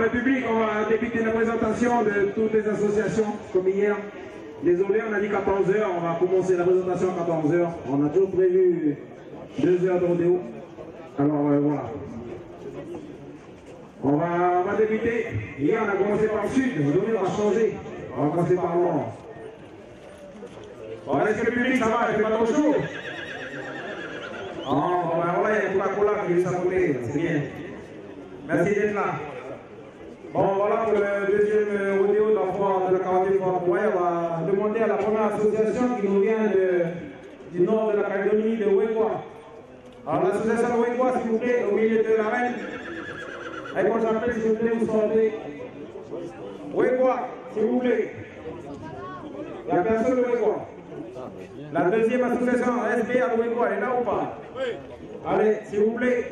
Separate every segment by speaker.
Speaker 1: le public, on va débuter la présentation de toutes les associations, comme hier. Désolé, on a dit 14h, on va commencer la présentation à 14h. On a toujours prévu 2 heures de rodéo. Alors voilà. On va débuter. Hier, on a commencé par le sud. Aujourd'hui, on va changer. On va commencer par le nord. Bon, est-ce que le public, ça va? Il fait pas trop chaud? Oh, ben voilà, il y a Coca-Cola qui est juste à côté. C'est bien. Merci d'être là. Bon, voilà pour le deuxième rodéo de la foire de la 40e foire. Ouais, on va demander à la première association qui nous vient du nord de la Calédonie, de Wekwa. Alors, l'association de Wekwa, s'il vous plaît, au milieu de la reine. Et quand j'appelle, s'il vous plaît, vous sortez. Wekwa, s'il vous plaît. Il n'y a personne de Wekwa. La deuxième association, SBA de Wekwa, elle est là ou pas? Oui. Allez, s'il vous plaît.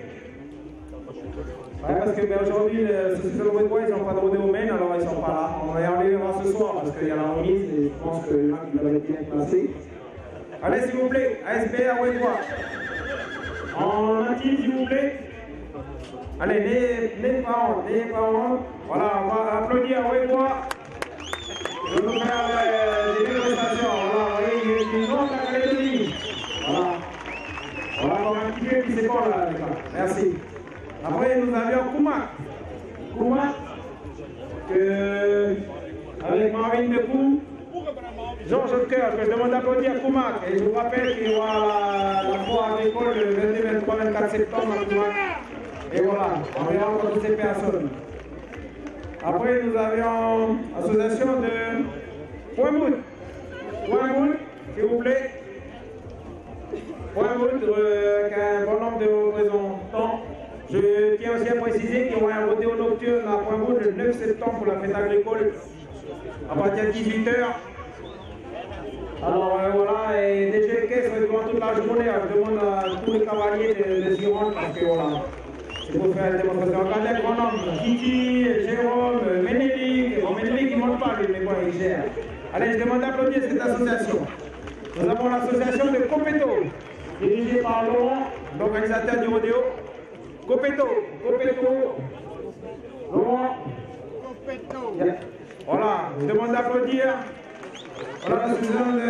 Speaker 1: Ouais, parce que aujourd'hui, les sociétés de Wekwa, ils n'ont pas de rodéo main, alors ils ne sont pas là. On va y aller voir ce soir parce qu'il y a la remise et je pense que les gens qui doivent être bien placés. Allez, s'il vous plaît, ASBA Wekwa. En intime, s'il vous plaît. Allez, les parents. Voilà, on va applaudir Wekwa. Je vais nous faire des démonstrations. Voilà, vous voyez, il est du nord de la Calédonie. Voilà. Voilà, on va un petit peu qui c'est quoi là, les gars. Merci. Après, nous avions Koumak, avec Marine Depou, Georges Cœur, que je demande d'applaudir Koumak. Et je vous rappelle qu'il y aura la foire agricole le 22, 23, 24 septembre à Koumak. Et voilà, on verra encore toutes ces personnes. Après, nous avions l'association de Point-Bout, s'il vous plaît. Point-Bout, avec un bon nombre de représentants. Je tiens aussi à préciser qu'il y aura un rodéo nocturne à Point-Bout le 9 septembre pour la fête agricole à partir de 18h. Alors voilà, et des jeux de caisse va être toute la journée. Je demande à tous les cavaliers de s'y rendre parce que voilà, c'est pour faire une démonstration. Regardez un grand nombre, Kiki, Jérôme, Ménélique. Bon, Ménélique il ne monte pas, lui, mais bon, il gère. Allez, je demande d'applaudir cette association. Nous avons l'association de Copeto, dirigée par Laurent, l'organisateur du rodéo. Copeto, Laurent. Yeah. Voilà, je demande d'applaudir. Voilà l'association de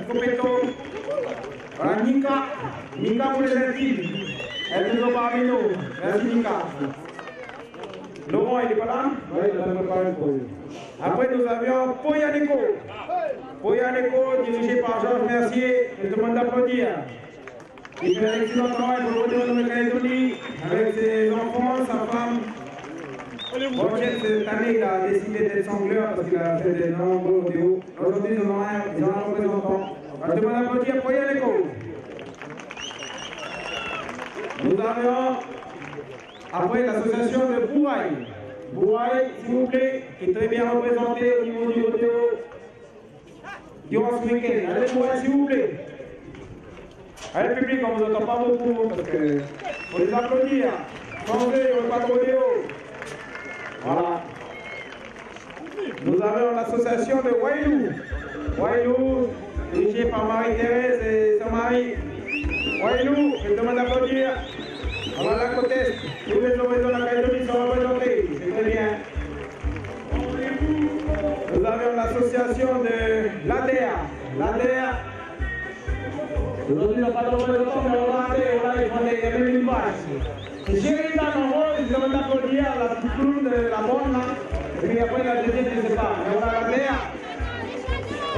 Speaker 1: Copeto. Voilà Nika pour les intimes. Elle nous a parmi nous. Merci Nika. Laurent, il n'est pas là? Oui, il a préparé pour lui. Après, nous avions Poyaneko, dirigé par Georges Mercier. Je demande d'applaudir. Il fait un excellent travail pour le rodéo de la Calédonie avec ses enfants, sa femme. Roger, cette année, il a décidé d'être sangleur parce qu'il a fait de nombreux rodéos. Aujourd'hui, ils en ont un représentant. Je demande d'applaudir Poyaneko. Nous avions après l'association de Bouraï, s'il vous plaît, qui est très bien représenté au niveau du rodéo durant ce week-end. Allez, Bouraï, s'il vous plaît. Allez, le public, on ne vous entend pas beaucoup parce que faut les applaudir. Changez, on ne veut pas de rodéo. Voilà. Nous avons l'association de Wailou, dirigée par Marie-Thérèse et son mari. Wailou, je demande d'applaudir. On va la côté. Tous les horizons de la Calédonie sont représentés. C'est très bien. Nous avons l'association de l'ADEA. Aujourd'hui, on n'a pas de représentant, mais on va aller, ils font des même une vache. Jérémy Danoro, je demande d'applaudir la petite clown de la bonne là. Et puis après, la deuxième, je ne sais pas. Mais on a l'ADEA.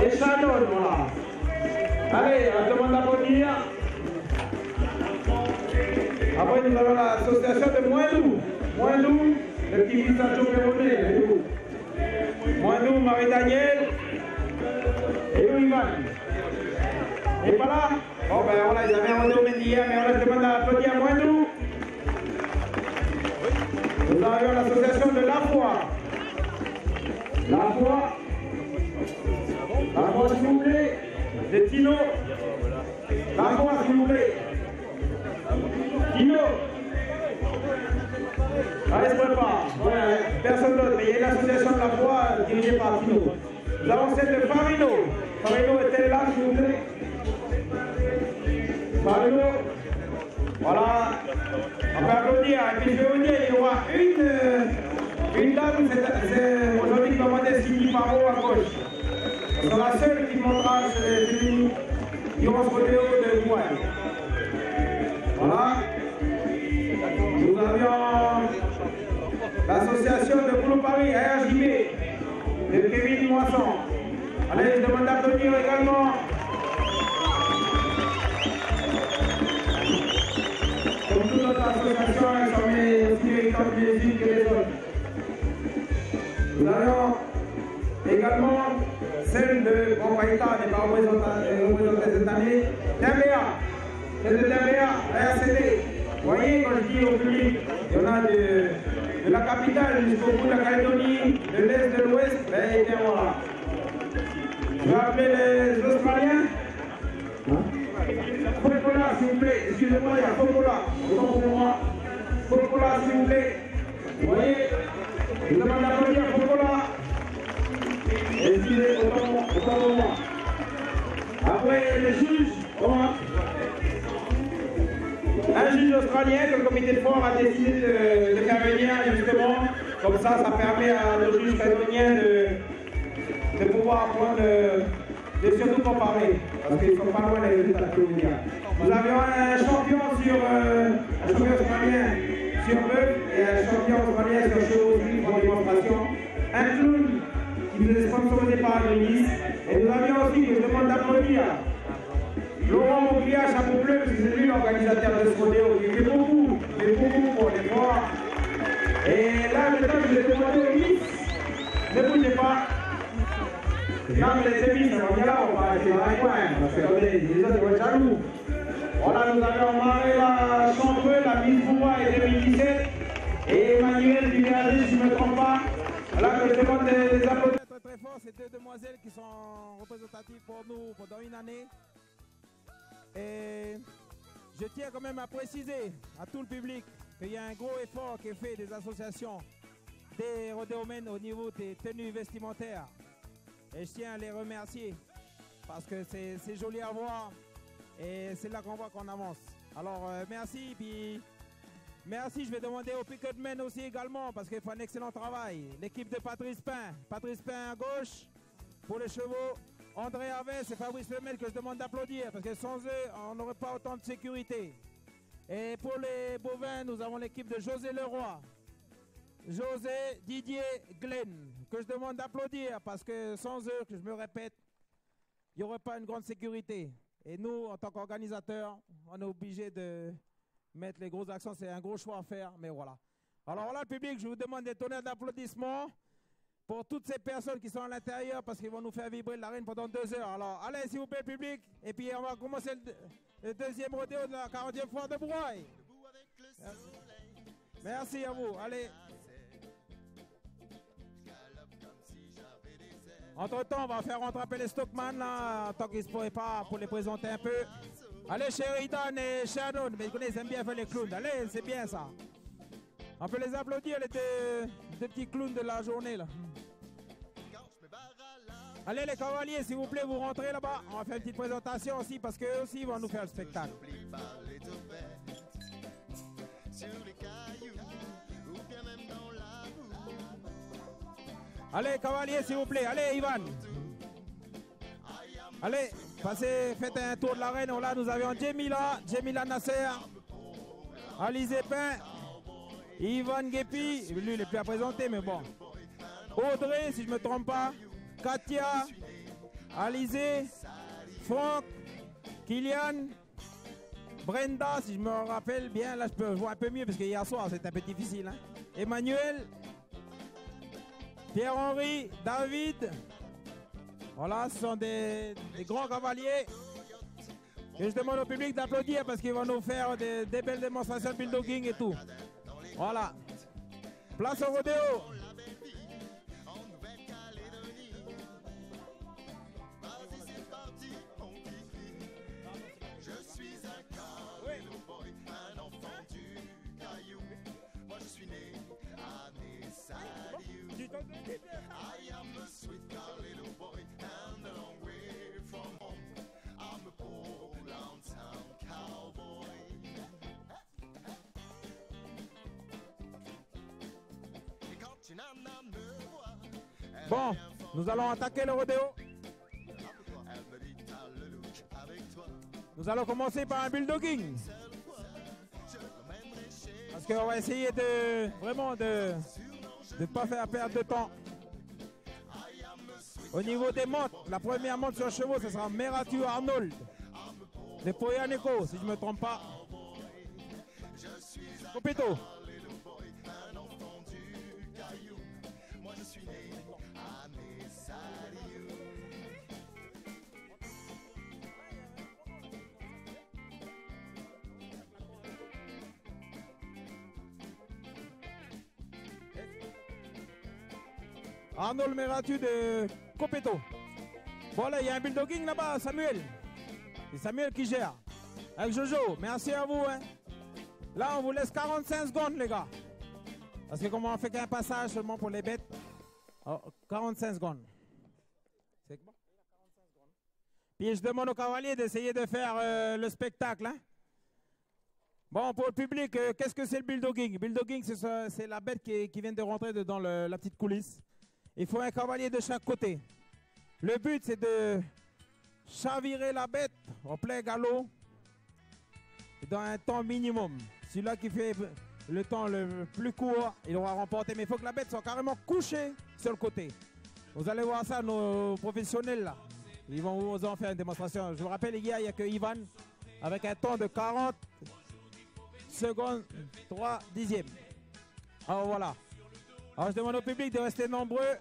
Speaker 1: Et Shannon, voilà. Allez, on demande d'applaudir. Après, nous avons l'association de Moindou, le petit fils d'Ancho Perronnet, Moindou, Marie-Daniel, et Ivan. Et pas là? Bon, ben voilà, ils avaient un rodéo hier, mais on leur demande d'applaudir Moindou. Nous avons l'association de La Foi, s'il vous plaît, de Tino. La Foi, s'il vous plaît. Tino. Allez, se prépare. Ouais, personne d'autre, mais il y a une association de La Foi dirigée par Tino. Nous avons celle de Farino. Farino est-elle là, s'il vous plaît? Farino. Voilà. On peut applaudir. Et puis je vais vous dire, il y aura Une dame, c'est aujourd'hui qui va monter Cindy Paro à gauche. C'est la seule qui montera les féminines durant ce rodéo de Gouaille. Voilà. Nous avions l'association de Boulot Paris, ARJB, de Kevin Moisson. Allez, je demande d'applaudir également. Comme toute notre association, elles sont aussi véritables les unes que les autres. Nous avons également celle de Convaïta, n'est pas représentée cette année, Dembéa, celle de Dembéa, RCD. Vous voyez, quand je dis au public, il y en a de la capitale jusqu'au bout de la Calédonie, de l'Est, de l'Ouest, ben, et bien voilà. Je vais appeler les Australiens. Fokola, s'il vous plaît. Excusez-moi, il y a Fokola. Autant pour moi. Fokola, s'il vous plaît. Vous voyez, je demande d'applaudir Fokola. Excusez, autant pour moi. Après, les juges, comment? Un juge australien que le comité de fort a décidé de faire venir, justement. Comme ça permet à nos juges calédoniens de pouvoir prendre, de surtout comparer, parce qu'ils ne sont pas loin des résultats que vous dire. Nous avions un champion australien sur bœuf et un champion australien sur chevaux aussi pour démonstration. Un clown qui nous est sponsorisé par Nice. Et nous avions aussi, que je demande d'applaudir, Laurent Mouglia, chapeau bleu, parce que c'est lui l'organisateur de ce rodéo. Il fait beaucoup pour l'effort. Et là, maintenant, je vais demander au Miss, ne bougez pas. Quand les émisses vont bien là, on va arrêter dans un coin, parce que les autres vont être jaloux. Voilà, nous avons marré la Chambreux, la Miss Bourrois et 2017. Et Emmanuel Duverger, si je ne me trompe pas. Voilà, que je demande des applaudissements.
Speaker 2: Très très fort, c'est deux demoiselles qui sont représentatives pour nous pendant une année. Et je tiens quand même à préciser à tout le public qu'il y a un gros effort qui est fait des associations, des rodéomènes au niveau des tenues vestimentaires. Et je tiens à les remercier parce que c'est joli à voir et c'est là qu'on voit qu'on avance. Alors merci, puis merci, je vais demander au Picketmen aussi également parce qu'ils font un excellent travail. L'équipe de Patrice Pain à gauche pour les chevaux. André Havès et Fabrice Lemel que je demande d'applaudir parce que sans eux, on n'aurait pas autant de sécurité. Et pour les bovins, nous avons l'équipe de José Leroy, José, Didier, Glenn, que je demande d'applaudir parce que sans eux, que je me répète, il n'y aurait pas une grande sécurité. Et nous, en tant qu'organisateurs, on est obligé de mettre les gros accents. C'est un gros choix à faire, mais voilà. Alors voilà, le public, je vous demande des tonnerres d'applaudissements pour toutes ces personnes qui sont à l'intérieur parce qu'ils vont nous faire vibrer l'arène pendant 2 heures. Alors, allez, s'il vous plaît, public. Et puis, on va commencer le deuxième rodéo de la 40e foire de Brouaille. Merci à vous. Allez. Entre-temps, on va faire rattraper les Stockman, là, tant qu'ils ne se pourraient pas, pour les présenter un peu. Allez, Sheridan et Shannon, mais ils aiment bien faire les clowns. Allez, c'est bien ça. On peut les applaudir, les deux petits clowns de la journée, là. Allez, les cavaliers, s'il vous plaît, vous rentrez là-bas. On va faire une petite présentation aussi, parce qu'eux aussi vont nous faire le spectacle. Allez, cavalier, s'il vous plaît. Allez, Ivan. Allez, passez, faites un tour de l'arène. Là, nous avions Jemila Nasser, Alizé Pin, Ivan Gepi. Lui, il est plus à présenter, mais bon. Audrey, si je ne me trompe pas. Katia, Alizé, Franck, Kylian, Brenda, si je me rappelle bien. Là, je vois un peu mieux, parce que hier soir, c'était un peu difficile. Hein. Emmanuel. Pierre-Henri, David, voilà, ce sont des grands cavaliers. Et je demande au public d'applaudir parce qu'ils vont nous faire des belles démonstrations de bulldogging et tout. Voilà. Place au rodéo.
Speaker 3: I am a sweet little boy and a long way from home. I'm a poor downtown cowboy. You caught you now.
Speaker 2: Bon, nous allons attaquer le rodéo. Nous allons commencer par un bulldogging. Parce qu'on va essayer de vraiment de ne pas faire perdre de temps. Au niveau des montes, la première monte sur chevaux, ce sera Meratu Arnold de Poyaneko, si je ne me trompe pas. Copito. Arnold Meratu de Copito. Bon là, il y a un bulldogging là-bas, Samuel. C'est Samuel qui gère. Avec Jojo, merci à vous. Hein. Là, on vous laisse 45 secondes, les gars. Parce que comme on fait qu'un passage seulement pour les bêtes, 45 secondes. C'est bon? Puis je demande aux cavaliers d'essayer de faire le spectacle. Hein. Bon, pour le public, qu'est-ce que c'est le bulldogging? Le bulldogging, c'est la bête qui vient de rentrer dans la petite coulisse. Il faut un cavalier de chaque côté. Le but, c'est de chavirer la bête en plein galop dans un temps minimum. Celui-là qui fait le temps le plus court, il aura remporté. Mais il faut que la bête soit carrément couchée sur le côté. Vous allez voir ça, nos professionnels là. Ils vont vous en faire une démonstration. Je vous rappelle, les gars, il n'y a que Ivan avec un temps de 40 secondes 3 dixièmes. Alors voilà. Alors je demande au public de rester nombreux.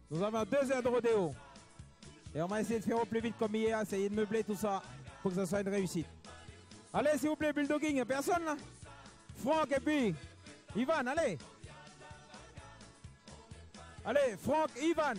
Speaker 2: Nous avons 2 heures de rodéo. Et on va essayer de faire au plus vite comme hier, essayer de meubler tout ça pour que ce soit une réussite. Allez, s'il vous plaît, bulldogging, il n'y a personne là? Franck et puis Ivan, allez. Allez, Franck, Ivan.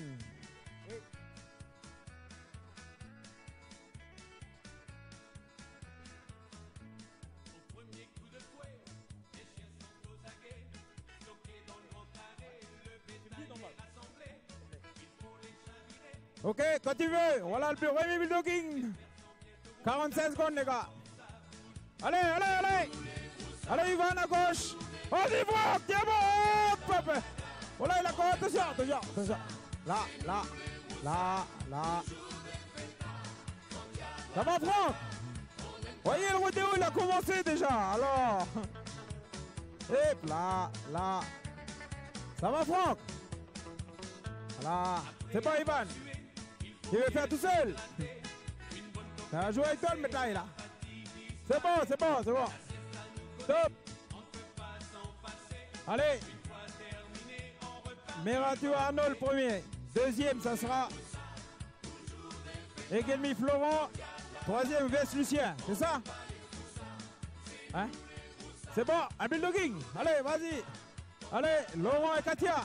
Speaker 2: Ok, quand tu veux, voilà le plus premier bulldogging. 45 secondes, les gars. Allez, allez, allez. Allez, Ivan à gauche. Vas-y, Franck, tiens bon. Hop, hop. Voilà, il a quoi? Attention, attention, attention. Là, là, là, là. Ça va, Franck? Voyez, le rodéo, il a commencé déjà. Alors. Hop, là, là. Ça va, Franck? Voilà. C'est pas Ivan. Il veut faire tout seul. Ça va jouer avec toi le médaille là. C'est bon, c'est bon, c'est bon. Stop. Allez. Meratu Arnold premier. Deuxième, ça sera Egelmi Florent. Troisième, Vest Lucien. C'est ça? Hein? C'est bon, un bulldogging. Allez, vas-y. Allez, Laurent et Katia.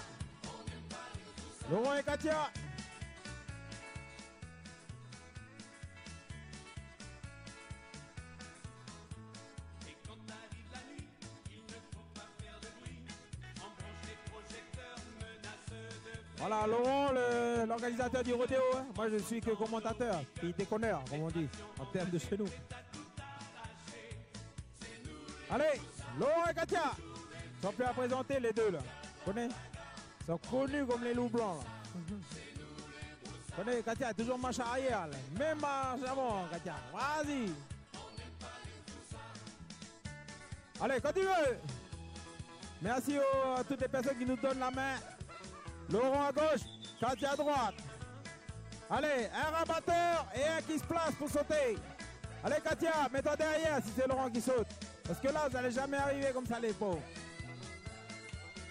Speaker 2: Laurent et Katia. Voilà, Laurent, l'organisateur du rodéo. Hein. Moi, je suis que commentateur, puis déconneur, comme on dit, en termes de chez nous. Allez, Laurent et Katia. Ils sont plus à présenter les deux, là. Vous connaissez? Ils sont connus comme les loups blancs, là. Vous connaissez, Katia, toujours marche arrière, là. Même marche avant, Katia. Vas-y. Allez, quand tu veux. Merci à toutes les personnes qui nous donnent la main. Laurent à gauche, Katia à droite. Allez, un rabatteur et un qui se place pour sauter. Allez Katia, mets-toi derrière si c'est Laurent qui saute. Parce que là, vous n'allez jamais arriver comme ça les pauvres.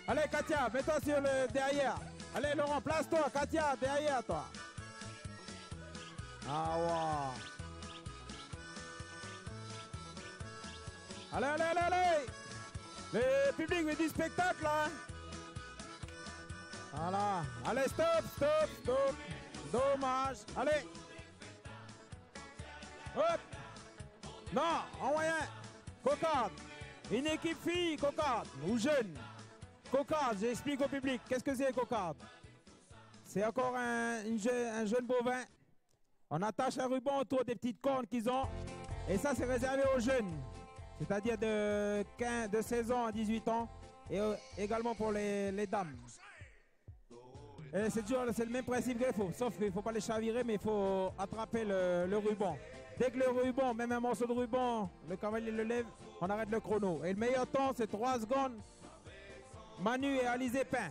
Speaker 2: Allez Katia, mets-toi sur le derrière. Allez Laurent, place-toi, Katia, derrière toi. Ah ouais. Allez, allez, allez, allez. Le public veut du spectacle là. Voilà. Allez, stop, stop, stop. Dommage. Allez. Hop. Non, en moyen. Cocarde. Une équipe fille, cocarde. Ou jeune. Cocarde, j'explique au public. Qu'est-ce que c'est cocarde? C'est encore un jeune bovin. On attache un ruban autour des petites cornes qu'ils ont. Et ça, c'est réservé aux jeunes. C'est-à-dire de 16 ans à 18 ans. Et également pour les dames. C'est le même principe qu'il faut, sauf qu'il ne faut pas les chavirer, mais il faut attraper le ruban. Dès que le ruban, même un morceau de ruban, le cavalier le lève, on arrête le chrono. Et le meilleur temps, c'est 3 secondes. Manu et Alizé Pain.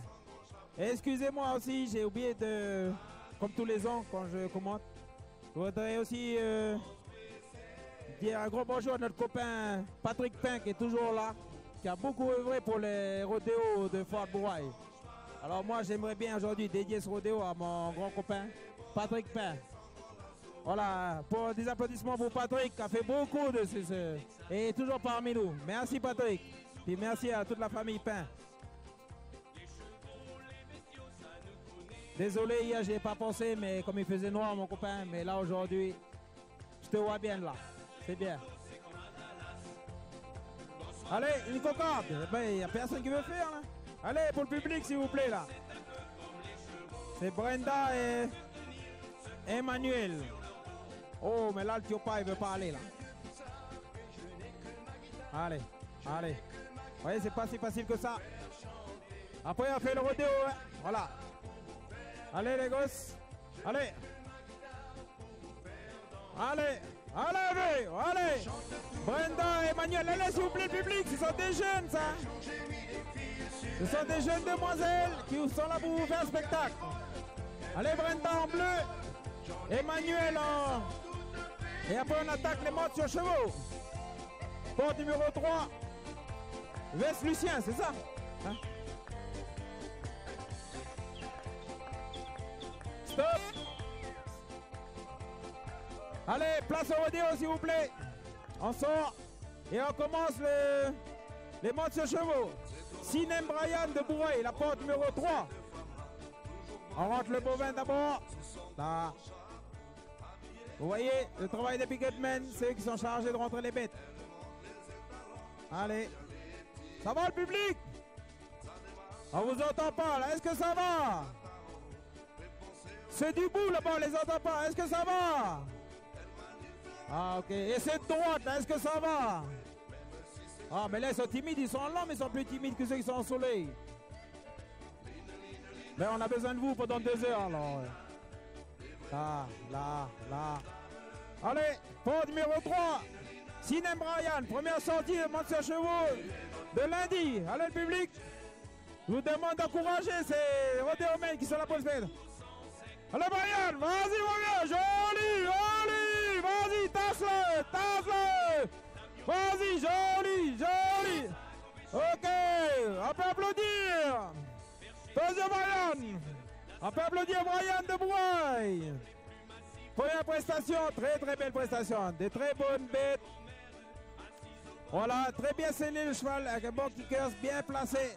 Speaker 2: Et excusez-moi aussi, j'ai oublié de, comme tous les ans quand je commente, je voudrais aussi dire un gros bonjour à notre copain Patrick Pain qui est toujours là, qui a beaucoup œuvré pour les rodéos de Fort-Bourail. Alors moi j'aimerais bien aujourd'hui dédier ce rodéo à mon grand copain Patrick Pain. Voilà, pour des applaudissements pour Patrick qui a fait beaucoup de ce et est toujours parmi nous. Merci Patrick. Puis merci à toute la famille Pain. Désolé, hier j'ai pas pensé, mais comme il faisait noir mon copain, mais là aujourd'hui, je te vois bien là. C'est bien. Allez, une cocarde. Il n'y a personne qui veut faire là. Allez, pour le public s'il vous plaît là. C'est Brenda et Emmanuel. Oh, mais là le Tiopa il veut pas aller là. Allez, allez. Vous voyez, c'est pas si facile que ça. Après on fait le rodéo, hein. Voilà. Allez les gosses. Allez. Allez. Allez, allez. Brenda et Emmanuel, allez s'il vous plaît le public, ce sont des jeunes ça. Ce sont des jeunes demoiselles qui sont là pour vous faire un spectacle. Allez Brenda en bleu, Emmanuel en... Et après on attaque les modes sur chevaux. Porte numéro 3, Vest Lucien, c'est ça hein? Stop. Allez, place au rodéo s'il vous plaît. On sort et on commence les modes sur chevaux. Sinem Brian de Bourail, la porte numéro 3. On rentre le bovin d'abord. Là. Vous voyez, le travail des picketmen, c'est eux qui sont chargés de rentrer les bêtes. Allez. Ça va le public? On vous entend pas là, est-ce que ça va? C'est du bout là-bas, on les entend pas, est-ce que ça va? Ah ok, et cette droite là, est-ce que ça va? Ah mais là ils sont timides, ils sont lents mais ils sont plus timides que ceux qui sont au soleil. Mais on a besoin de vous pendant 2 heures alors. Là. Allez, porte numéro 3, Sinem Brian, première sortie de Monte sur chevaux de lundi. Allez le public, je vous demande d'encourager ces rodéomènes qui sont là pour le faire. Allez Brian, vas-y mon gars, joli, vas-y, tasse-le, vas-y, joli. Ok, on peut applaudir. Deuxième Brian, on peut applaudir Brian de Bourail. Première prestation, très belle prestation, des très bonnes bêtes. Voilà, très bien scellé le cheval avec un bon kicker bien placé.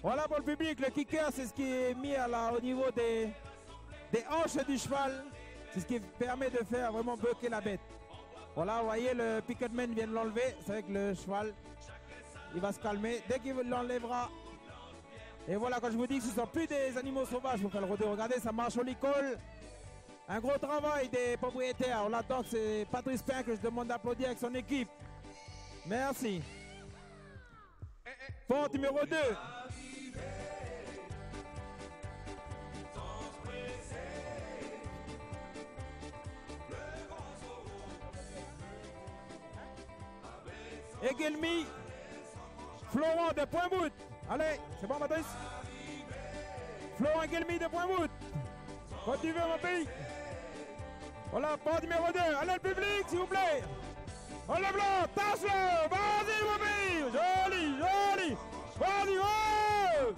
Speaker 2: Voilà pour le public, le kicker c'est ce qui est mis au niveau des hanches du cheval. C'est ce qui permet de faire vraiment bloquer la bête. Voilà, vous voyez, le picketman vient de l'enlever. C'est vrai que le cheval, il va se calmer. Dès qu'il l'enlèvera. Et voilà, quand je vous dis que ce ne sont plus des animaux sauvages pour faire le rodéo. Regardez, ça marche au licol. Un gros travail des propriétaires. On l'attend, c'est Patrice Pain que je demande d'applaudir avec son équipe. Merci. Porte numéro 2. Egelmi, Florent de Pointe-Bout. Allez, c'est bon Patrice. Florent Egelmi de Pointe-Bout. Quand tu veux mon pays. Voilà, porte numéro 2. Allez le public s'il vous plaît. On le blanc, tasse-le. Vas-y mon pays. Joli. Vas-y, oh.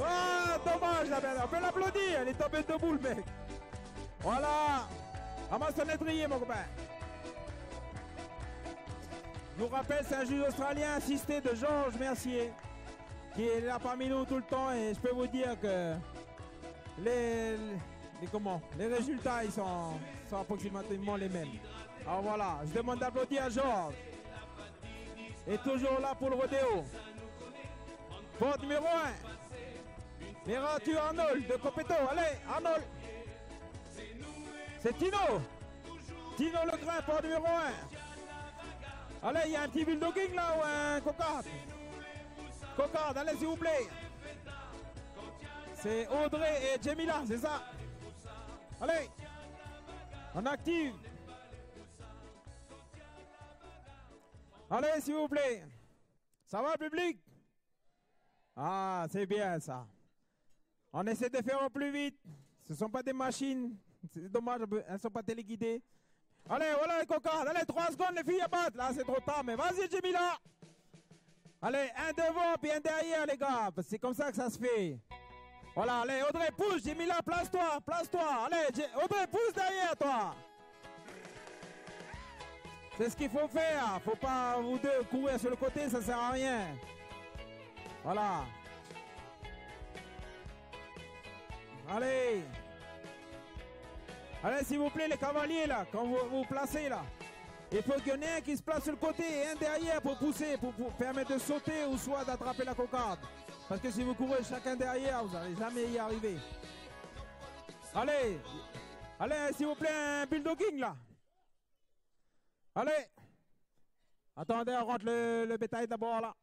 Speaker 2: Ah, dommage la belle. On peut l'applaudir. Elle est tombée debout le mec. Voilà. Ramasse ton étrier mon copain. Je vous rappelle, c'est un juge australien assisté de Georges Mercier qui est là parmi nous tout le temps et je peux vous dire que les résultats ils sont approximativement les mêmes. Alors voilà, je demande d'applaudir à Georges. Et toujours là pour le rodéo. Porte numéro 1. Miratu Arnold de Copeto. Allez, Arnold. C'est Tino. Tino Legrain, porte numéro 1. Allez, il y a un petit bulldogging là ou un cocarde. Cocarde, allez s'il vous plaît. C'est Audrey et Jemila, c'est ça? Allez, on active. Allez, s'il vous plaît. Ça va, public? Ah, c'est bien ça. On essaie de faire au plus vite. Ce ne sont pas des machines. C'est dommage, elles ne sont pas téléguidées. Allez, voilà les cocards. Allez, 3 secondes, les filles à battre. Là, c'est trop tard, mais vas-y, Jemila. Allez, un devant, puis un derrière, les gars. C'est comme ça que ça se fait. Voilà, allez, Audrey, pousse. Jemila, place-toi, place-toi. Allez, Audrey, pousse derrière, toi. C'est ce qu'il faut faire. Faut pas, vous deux, courir sur le côté, ça sert à rien. Voilà. Allez. Allez, s'il vous plaît, les cavaliers, là, quand vous vous placez, là. Il faut qu'il y en ait un qui se place sur le côté et un derrière pour pousser, pour permettre de sauter ou soit d'attraper la cocarde. Parce que si vous courez chacun derrière, vous n'allez jamais y arriver. Allez. Allez, s'il vous plaît, un bulldogging, là. Allez. Attendez, on rentre le bétail d'abord, là.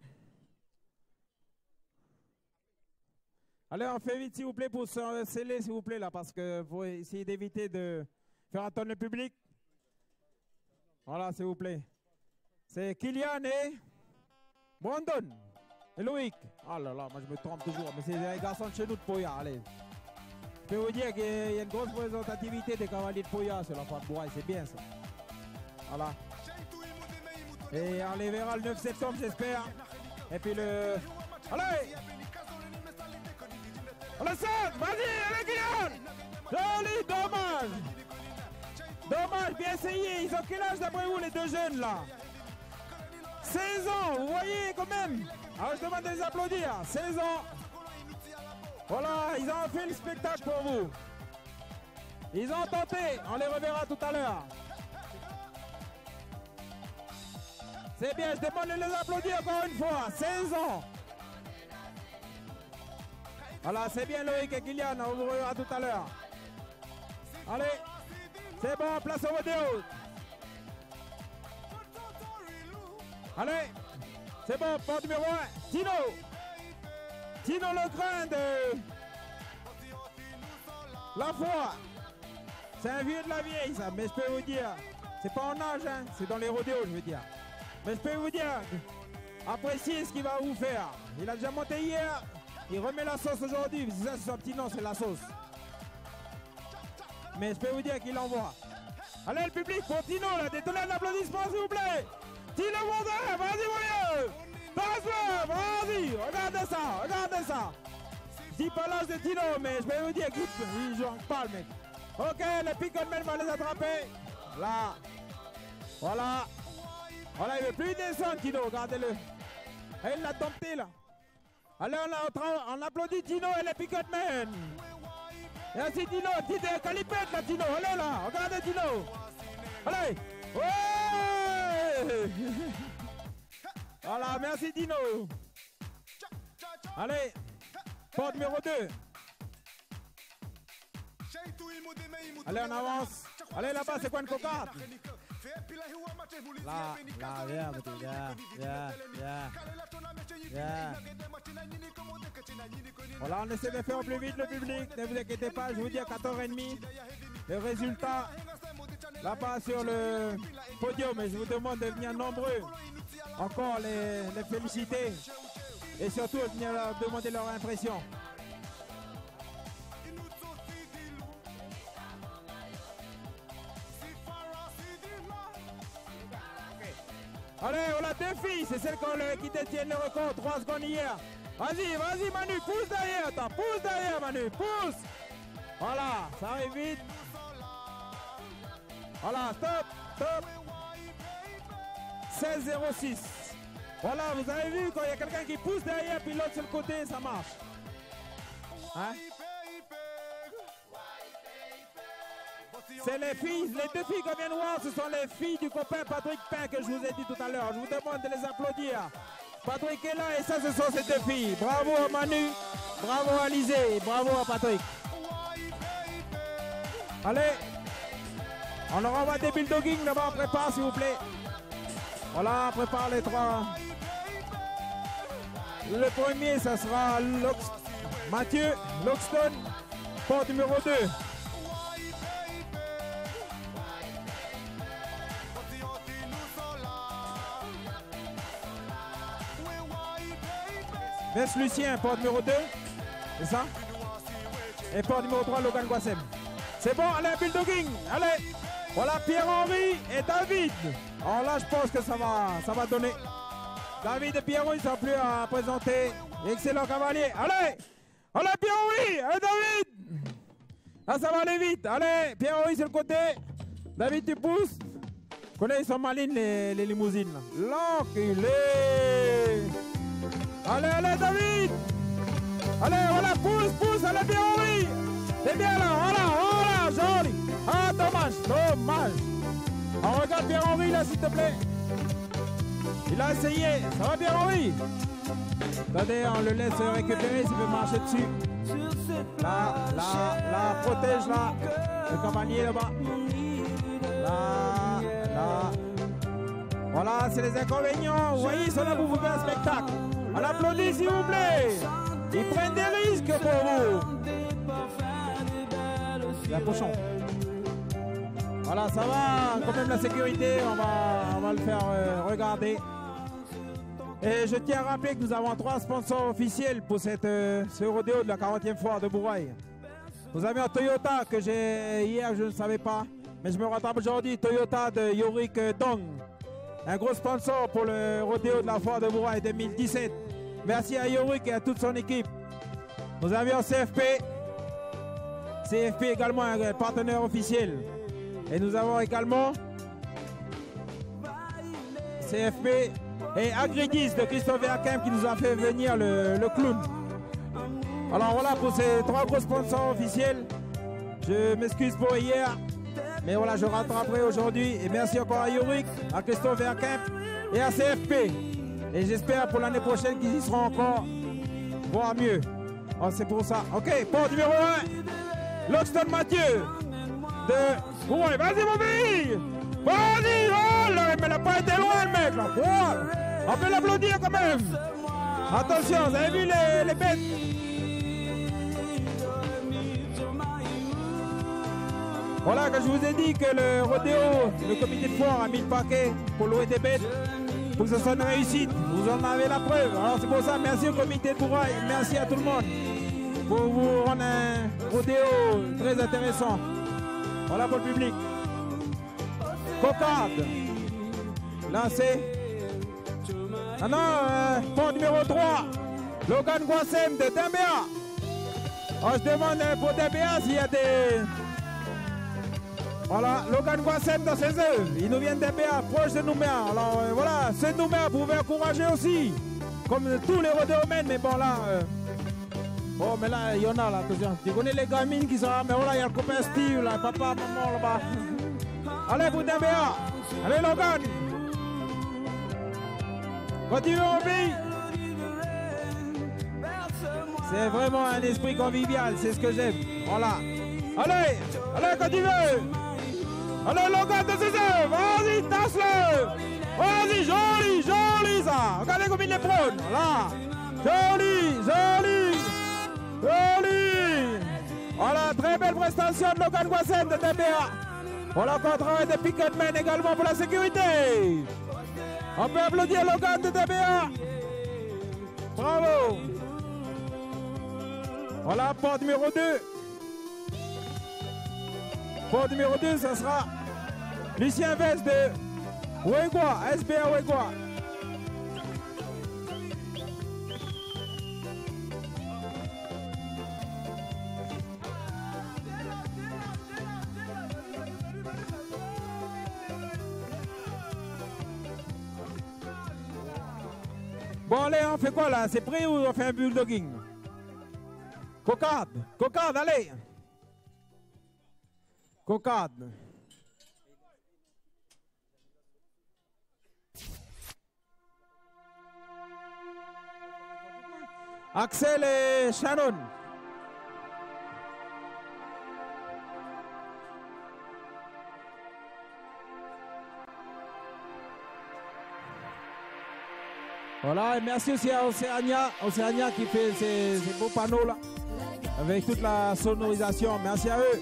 Speaker 2: Allez, on fait vite, s'il vous plaît, pour se sceller, s'il vous plaît, là, parce que faut essayer d'éviter de faire attendre le public. Voilà, s'il vous plaît. C'est Kylian et Brandon et Loïc. Oh là là, moi je me trompe toujours, mais c'est les garçons de chez nous de Poya, allez. Je peux vous dire qu'il y a une grosse représentativité des cavaliers de Poya sur la Foire de Bourail, c'est bien ça. Voilà. Et on les verra le 9 septembre, j'espère. Et puis le... Allez! Allez, vas-y, allez, Kylian! Joli, dommage! Dommage, bien essayé. Ils ont quel âge d'après vous, les deux jeunes, là? 16 ans, vous voyez, quand même. Alors, je demande de les applaudir. 16 ans. Voilà, ils ont fait le spectacle pour vous. Ils ont tenté. On les reverra tout à l'heure. C'est bien, je demande de les applaudir encore une fois. 16 ans. Voilà, c'est bien Loïc et Kylian, on vous reverra tout à l'heure. Allez, c'est bon, place au rodéo. Allez, c'est bon, porte numéro 1, Tino. Tino le grain de la foi. C'est un vieux de la vieille, ça, mais je peux vous dire, c'est pas en âge, hein, c'est dans les rodéos, je veux dire. Mais je peux vous dire, appréciez ce qu'il va vous faire. Il a déjà monté hier. Il remet la sauce aujourd'hui, c'est ça, c'est son petit nom, c'est la sauce. Mais je peux vous dire qu'il envoie. Allez, le public, pour Tino, là, des tonnerres d'applaudissements, s'il vous plaît. Tino Mondin, vas-y, mon vieux. Passe-le, vas-y, regardez ça, regardez ça. Je dis pas l'âge de Tino, mais je peux vous dire qu'il joue pas, le mec. Ok, le Picotman va les attraper. Là. Voilà. Voilà, il ne veut plus descendre, Tino, regardez-le. Et il l'a dompté, là. Allez, on applaudit Tino et les Picotman. Merci Tino, calipette là Tino, allez là, regardez Tino. Allez, ouais. Voilà, merci Tino. Allez, porte numéro 2. Allez, on avance. Allez là-bas, c'est quoi une cocarde? Là, viens, viens. Voilà, on essaie de faire au plus vite le public, ne vous inquiétez pas, je vous dis à 14h30, le résultat là-bas sur le podium, et je vous demande de venir nombreux, encore les féliciter, et surtout de venir leur demander leur impression. Allez, on a 2 filles, c'est celles qui détiennent le record, 3 secondes hier. Vas-y Manu, pousse derrière, attends, pousse derrière Manu, pousse. Voilà, ça arrive vite. Voilà, stop. 16,06. Voilà, vous avez vu, quand il y a quelqu'un qui pousse derrière, puis l'autre sur le côté, ça marche. Hein? C'est les filles, les 2 filles qu'on vient de voir, ce sont les filles du copain Patrick Pain que je vous ai dit tout à l'heure. Je vous demande de les applaudir. Patrick est là et ça, ce sont ces 2 filles. Bravo à Manu, bravo à Lisée et bravo à Patrick. Allez, on leur envoie des bulldogging là-bas, on prépare s'il vous plaît. Voilà, on prépare les 3. Le premier, ça sera Mathieu Loxton, porte numéro 2. Vince Lucien, porte numéro 2. C'est ça? Et porte numéro 3, Logan Guassem. C'est bon, allez, bulldogging. Allez. Voilà Pierre-Henri et David. Alors là, je pense que ça va donner. David et Pierre-Henri ne sont plus à présenter. Excellent cavalier. Allez. Allez, Pierre-Henri. Allez, David. Là, ça va aller vite. Allez, Pierre-Henri, c'est le côté. David, tu pousses. Vous connaissez, ils sont malines, les limousines. L'enculé. Allez, allez, David. Allez, voilà, pousse, allez, Pierre-Henri. C'est bien là, voilà, joli. Ah, dommage. Alors, regarde Pierre-Henri là, s'il te plaît. Il a essayé. Ça va, Pierre-Henri? Attendez, on le laisse récupérer s'il veut marcher dessus. Là, protège là. Le cavalier là-bas. Là. Voilà, c'est les inconvénients. Vous voyez, ils sont là pour vous faire un spectacle. On applaudit, s'il vous plaît. Ils prennent des risques pour vous. La pochon. Voilà, ça va. Quand même la sécurité, on va le faire regarder. Et je tiens à rappeler que nous avons 3 sponsors officiels pour ce rodéo de la 40e foire de Bourail. Nous avions Toyota que j'ai hier, je ne savais pas. Mais je me rattrape aujourd'hui, Toyota de Yorick Dong. Un gros sponsor pour le rodéo de la foire de Bourail 2017. Merci à Yorick et à toute son équipe. Nous avions CFP. CFP également un partenaire officiel. Et nous avons également CFP et Agridis de Christophe Verkem qui nous a fait venir le clown. Alors voilà pour ces 3 gros sponsors officiels. Je m'excuse pour hier. Mais voilà, je rattraperai aujourd'hui. Et merci encore à Yorick, à Christophe Verkem et à CFP. Et j'espère pour l'année prochaine qu'ils y seront encore, voire mieux. Oh, c'est pour ça. Ok, porte numéro 1. Loxton Mathieu de Bourail. Vas-y, mon pays. Vas-y, oh là, mais il n'a pas été loin, le mec, là. Oh, on peut l'applaudir quand même. Attention, vous avez vu les bêtes? Voilà, que je vous ai dit que le rodéo, le comité de foire a mis le paquet pour louer des bêtes, pour que ce soit une réussite. Vous en avez la preuve. Alors c'est pour ça, merci au comité de Bourail, merci à tout le monde pour vous rendre un rodéo très intéressant. Voilà pour le public. Cocarde, lancé. Ah non, pont numéro 3, Logan Guassem de Dembéa. Alors je demande pour Dembéa s'il y a des... Voilà, Logan Guassem dans ses œuvres. Il nous vient de Dembéa, proche de Nouméa. Alors voilà, c'est Nouméa, vous pouvez encourager aussi. Comme tous les rodéomènes, mais bon là... Oh mais là, il y en a là, attention. Tu connais les gamines qui sont là, mais voilà, il y a le copain Steve là, papa, maman là-bas. Allez pour Dembéa. Allez Logan. Continue en vie. C'est vraiment un esprit convivial, c'est ce que j'aime. Voilà. Allez, quand tu veux. Allez, Logan de ses œuvres. Vas-y, tasse-le. Vas-y, joli ça. Regardez comme il les prône. Voilà. Joli. Voilà, très belle prestation de Logan Guassem de Dembéa. Voilà, encore travail de picketman également pour la sécurité. On peut applaudir Logan de Dembéa. Bravo. Voilà, porte numéro 2. Porte numéro 2, ça sera Lucien Vest de Ouégois, SBA Ouégois. Bon allez, on fait quoi là? C'est prêt ou on fait un bulldogging? Cocarde, allez. Cocarde. Axel et Shannon. Voilà, et merci aussi à Océania qui fait ces beaux panneaux là, avec toute la sonorisation. Merci à eux.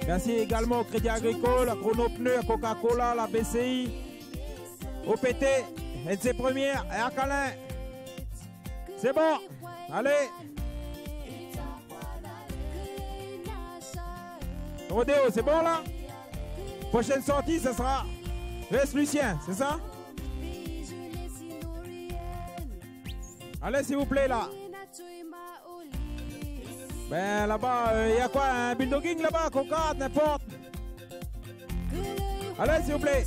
Speaker 2: Merci également au Crédit Agricole, à Chrono Pneus, à Coca-Cola, la BCI, au PT, NC Première et à Calin. C'est bon, allez. Rodéo, c'est bon là? Prochaine sortie, ce sera West Lucien, c'est ça? Allez, s'il vous plaît, là. Ben, là-bas, il y a quoi? Un bulldogging là-bas, Concorde, n'importe. Allez, s'il vous plaît.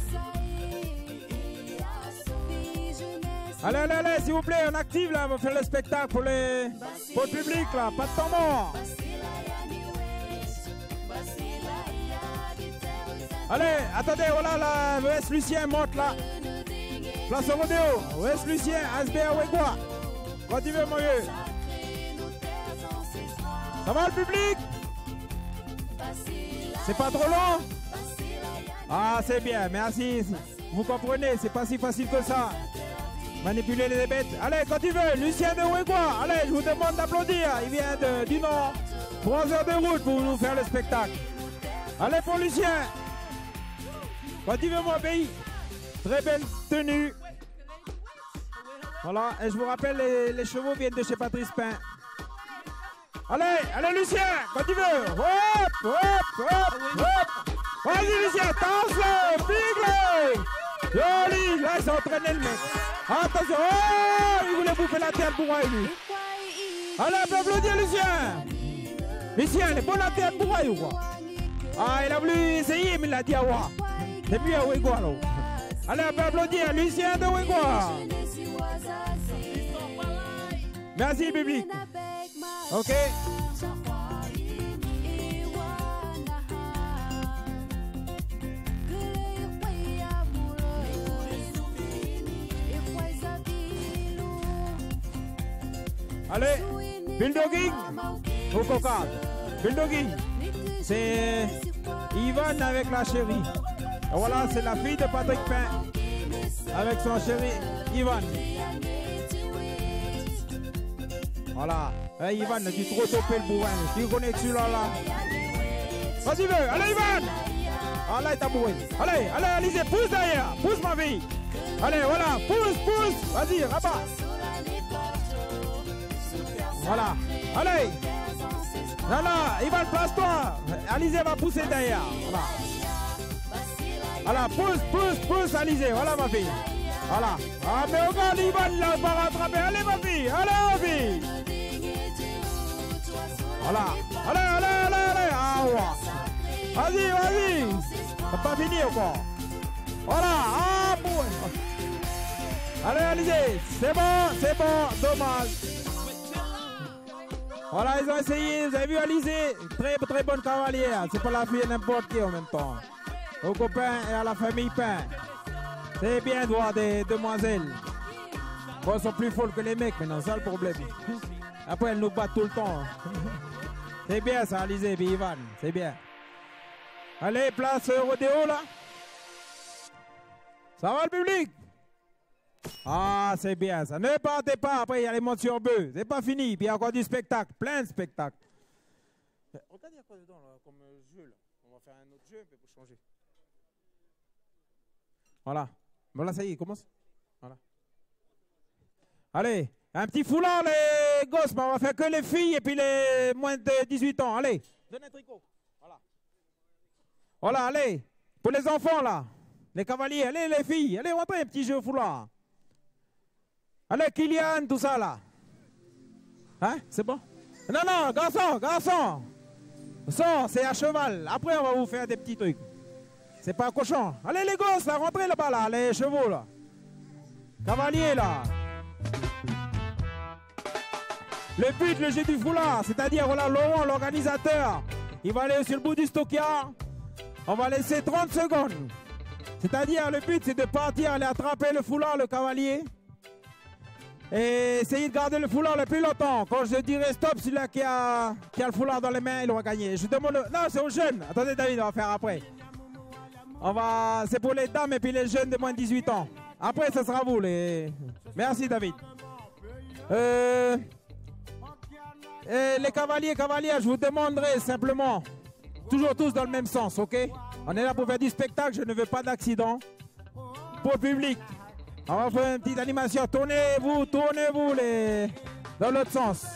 Speaker 2: Allez, allez, allez, s'il vous plaît, on active là, on va faire le spectacle pour le public là, pas de temps mort. Allez, attendez, voilà, là, West Lucien monte là. Place au rodéo. West Lucien, SBA Wegwa. Quand tu veux, mon vieux. Ça va le public? C'est pas trop long? Ah, c'est bien, merci. Vous comprenez, c'est pas si facile que ça. Manipuler les bêtes. Allez, quand tu veux, Lucien de Wegwa. Allez, je vous demande d'applaudir. Il vient du Nord. 3 heures de route pour nous faire le spectacle. Allez pour Lucien. Quand tu veux, mon pays. Très belle tenue. Voilà, et je vous rappelle, les chevaux viennent de chez Patrice Pain. Allez, allez Lucien, quand tu veux. Hop, hop, hop, hop. Vas-y Lucien, danse-le, pique-le. Joli, là ils sont entraînés le mec. Attention, oh, il voulait bouffer la tête pour lui. Allez, on peut applaudir Lucien. Lucien, il est bon la tête pour ou quoi? Ah, il a voulu essayer, mais il a dit à moi. C'est plus à Wegwa là. Allez, on peut applaudir Lucien de Wegwa. Merci public. Ok. Allez, bulldogging au Concorde. Bulldogging, c'est Yvonne avec la chérie. Et voilà, c'est la fille de Patrick Pain avec son chéri Yvonne. Voilà. Hey, Yvonne, tu trop topé le bourrin. Tu connais que celui-là là. Vas-y, veux. Allez, Yvonne. Ah là, il t'a bourré. Allez, allez, Alizé, pousse derrière. Pousse, ma fille. Allez, voilà. Pousse, pousse. Vas-y, rabat. Voilà. Allez. Non, non, Yvonne, place-toi. Alizé va pousser derrière. Voilà. Voilà, pousse, pousse, pousse, Alizé. Voilà, ma fille. Voilà. Ah, mais regarde, Yvonne, là, va rattraper. Allez, ma fille. Allez, ma fille. Voilà. Allez, allez, allez, allez. Ah, ouais. Vas-y, vas-y. T'as pas fini encore. Voilà. Ah, bon. Allez, Alizé. C'est bon, dommage. Voilà, ils ont essayé. Vous avez vu Alizé? Très, très bonne cavalière. C'est pas la fille n'importe qui en même temps. Aux copains et à la famille Pain. C'est bien de voir des demoiselles. Bon, elles sont plus folles que les mecs maintenant, c'est ça le problème. Après, elles nous battent tout le temps. C'est bien ça, Alizé et Ivan, c'est bien. Allez, place rodéo là. Ça va le public? Ah, c'est bien ça. Ne partez pas, après il y a les montes sur bœufs. C'est pas fini, puis il y a encore du spectacle, plein de spectacles. Regarde, il y a quoi dedans là, comme jeu là. On va faire un autre jeu pour changer. Voilà. Voilà, ça y est, commence. Voilà. Allez, un petit foulard les gosses, mais on va faire que les filles et puis les moins de 18 ans. Allez, donne un tricot. Voilà. Voilà, allez. Pour les enfants là, les cavaliers, allez les filles, allez rentrez un petit jeu foulard. Allez, Kylian, tout ça là. Hein, c'est bon? Non, non, garçon, garçon. Ça, c'est à cheval. Après, on va vous faire des petits trucs. C'est pas un cochon. Allez les gosses, là, rentrez là-bas, là, les chevaux, là. Cavalier, là. Le but, le jeu du foulard, c'est-à-dire, voilà, Laurent, l'organisateur, il va aller sur le bout du stockard. On va laisser 30 secondes. C'est-à-dire, le but, c'est de partir, aller attraper le foulard, le cavalier. Et essayer de garder le foulard le plus longtemps. Quand je dirai stop, celui-là qui a le foulard dans les mains, il aura gagné. Je demande... Non, c'est aux jeunes. Attendez, David, on va faire après. C'est pour les dames et puis les jeunes de moins de 18 ans. Après, ce sera vous les... Merci David. Et les cavalières, je vous demanderai simplement, toujours tous dans le même sens, ok? On est là pour faire du spectacle, je ne veux pas d'accident. Pour le public, on va faire une petite animation. Tournez-vous dans l'autre sens,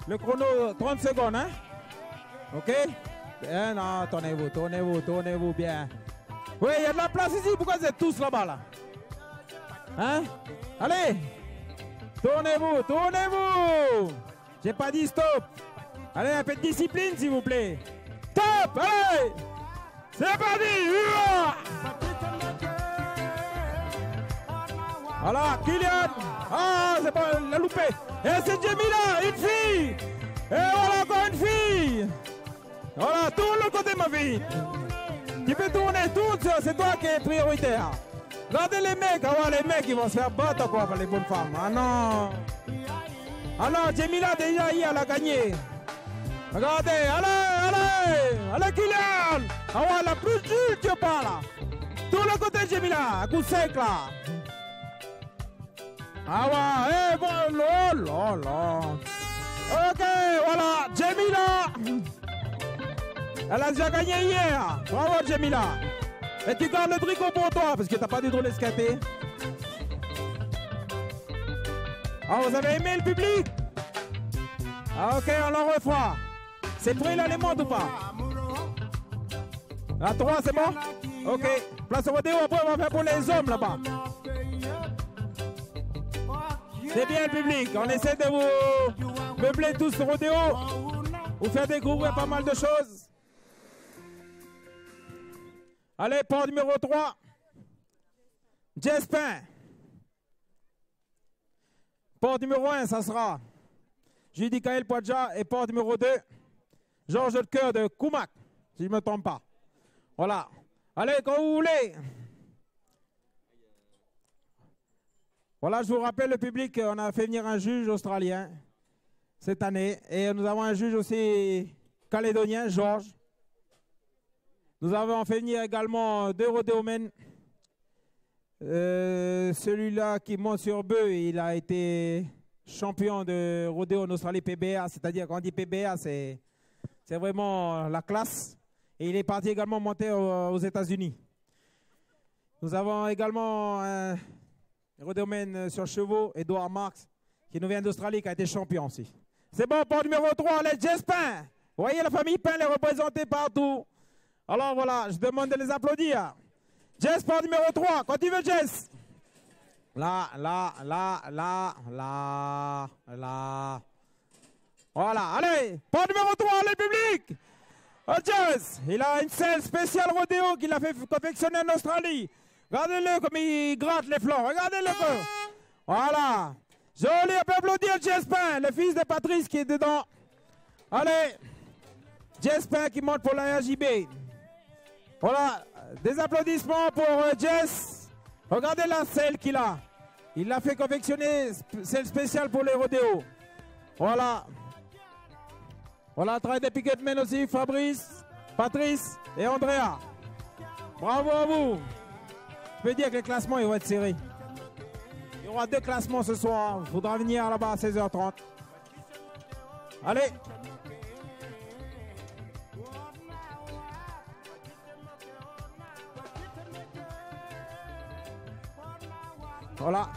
Speaker 2: Le chrono, 30 secondes, hein? Ok? Non, tournez-vous bien. Oui, il y a de la place ici, pourquoi vous êtes tous là-bas, là? Hein? Allez! Tournez-vous! J'ai pas dit stop! Allez, un peu de discipline, s'il vous plaît! Stop! Allez! C'est parti! Voilà, Kylian! Ah, c'est pas la loupé! Et c'est Jemila, une fille! Et voilà, encore une fille! Voilà, tourne le côté, ma fille! Tu peux tourner, tourne, c'est toi qui es prioritaire! Regardez les mecs, les mecs ils vont se faire battre quoi par les bonnes femmes. Ah non. Ah non, Jemila déjà hier elle a gagné. Regardez, allez Kylian. Ah ouais, la plus dure tu pas là. Tout le côté Jemila, un coup sec là. Ah ouais, bon, là. Ok, voilà, Jemila. Elle a déjà gagné hier. Bravo Jemila. Et tu gardes le tricot pour toi, parce que t'as pas du tout l'escaté. Ah, vous avez aimé le public? Ah, ok, on en refera. C'est prêt là, les mondes ou pas? À 3, c'est bon? Ok, place au rodéo, après on va faire pour les hommes là-bas. C'est bien le public, on essaie de vous meubler tous le rodéo, vous faire découvrir pas mal de choses. Allez, port numéro 3. Jespin. Port numéro 1, ça sera Judicaël Poadja. Et port numéro 2, Georges de Cœur de Koumak, si je ne me trompe pas. Voilà. Allez, quand vous voulez. Voilà, je vous rappelle le public, on a fait venir un juge australien cette année. Et nous avons un juge aussi calédonien, Georges. Nous avons fait venir également 2 rodéomènes. Celui-là qui monte sur bœuf, il a été champion de rodéo en Australie PBA. C'est-à-dire quand on dit PBA, c'est vraiment la classe. Et il est parti également monter aux États-Unis. Nous avons également un rodéomène sur chevaux, Edouard Marx, qui nous vient d'Australie, qui a été champion aussi. C'est bon, port numéro 3, les Jespin. Vous voyez, la famille Pain les représenter partout. Alors voilà, je demande de les applaudir. Jess, port numéro 3, quand tu veux, Jess. Là. Voilà, allez, port numéro 3, le public. Oh, Jess, il a une selle spéciale rodéo qu'il a fait confectionner en Australie. Regardez-le comme il gratte les flancs, regardez-le. Voilà, joli, on peut applaudir Jess Pain, le fils de Patrice qui est dedans. Allez, Jess Pain qui monte pour la RJB. Voilà, des applaudissements pour Jess. Regardez la selle qu'il a. Il l'a fait confectionner, selle spéciale pour les rodéos. Voilà. Voilà, travail des picketmen aussi, Fabrice, Patrice et Andrea. Bravo à vous. Je peux dire que les classements ils vont être serrés. Il y aura 2 classements ce soir. Il faudra venir là-bas à 16h30. Allez. Voilà.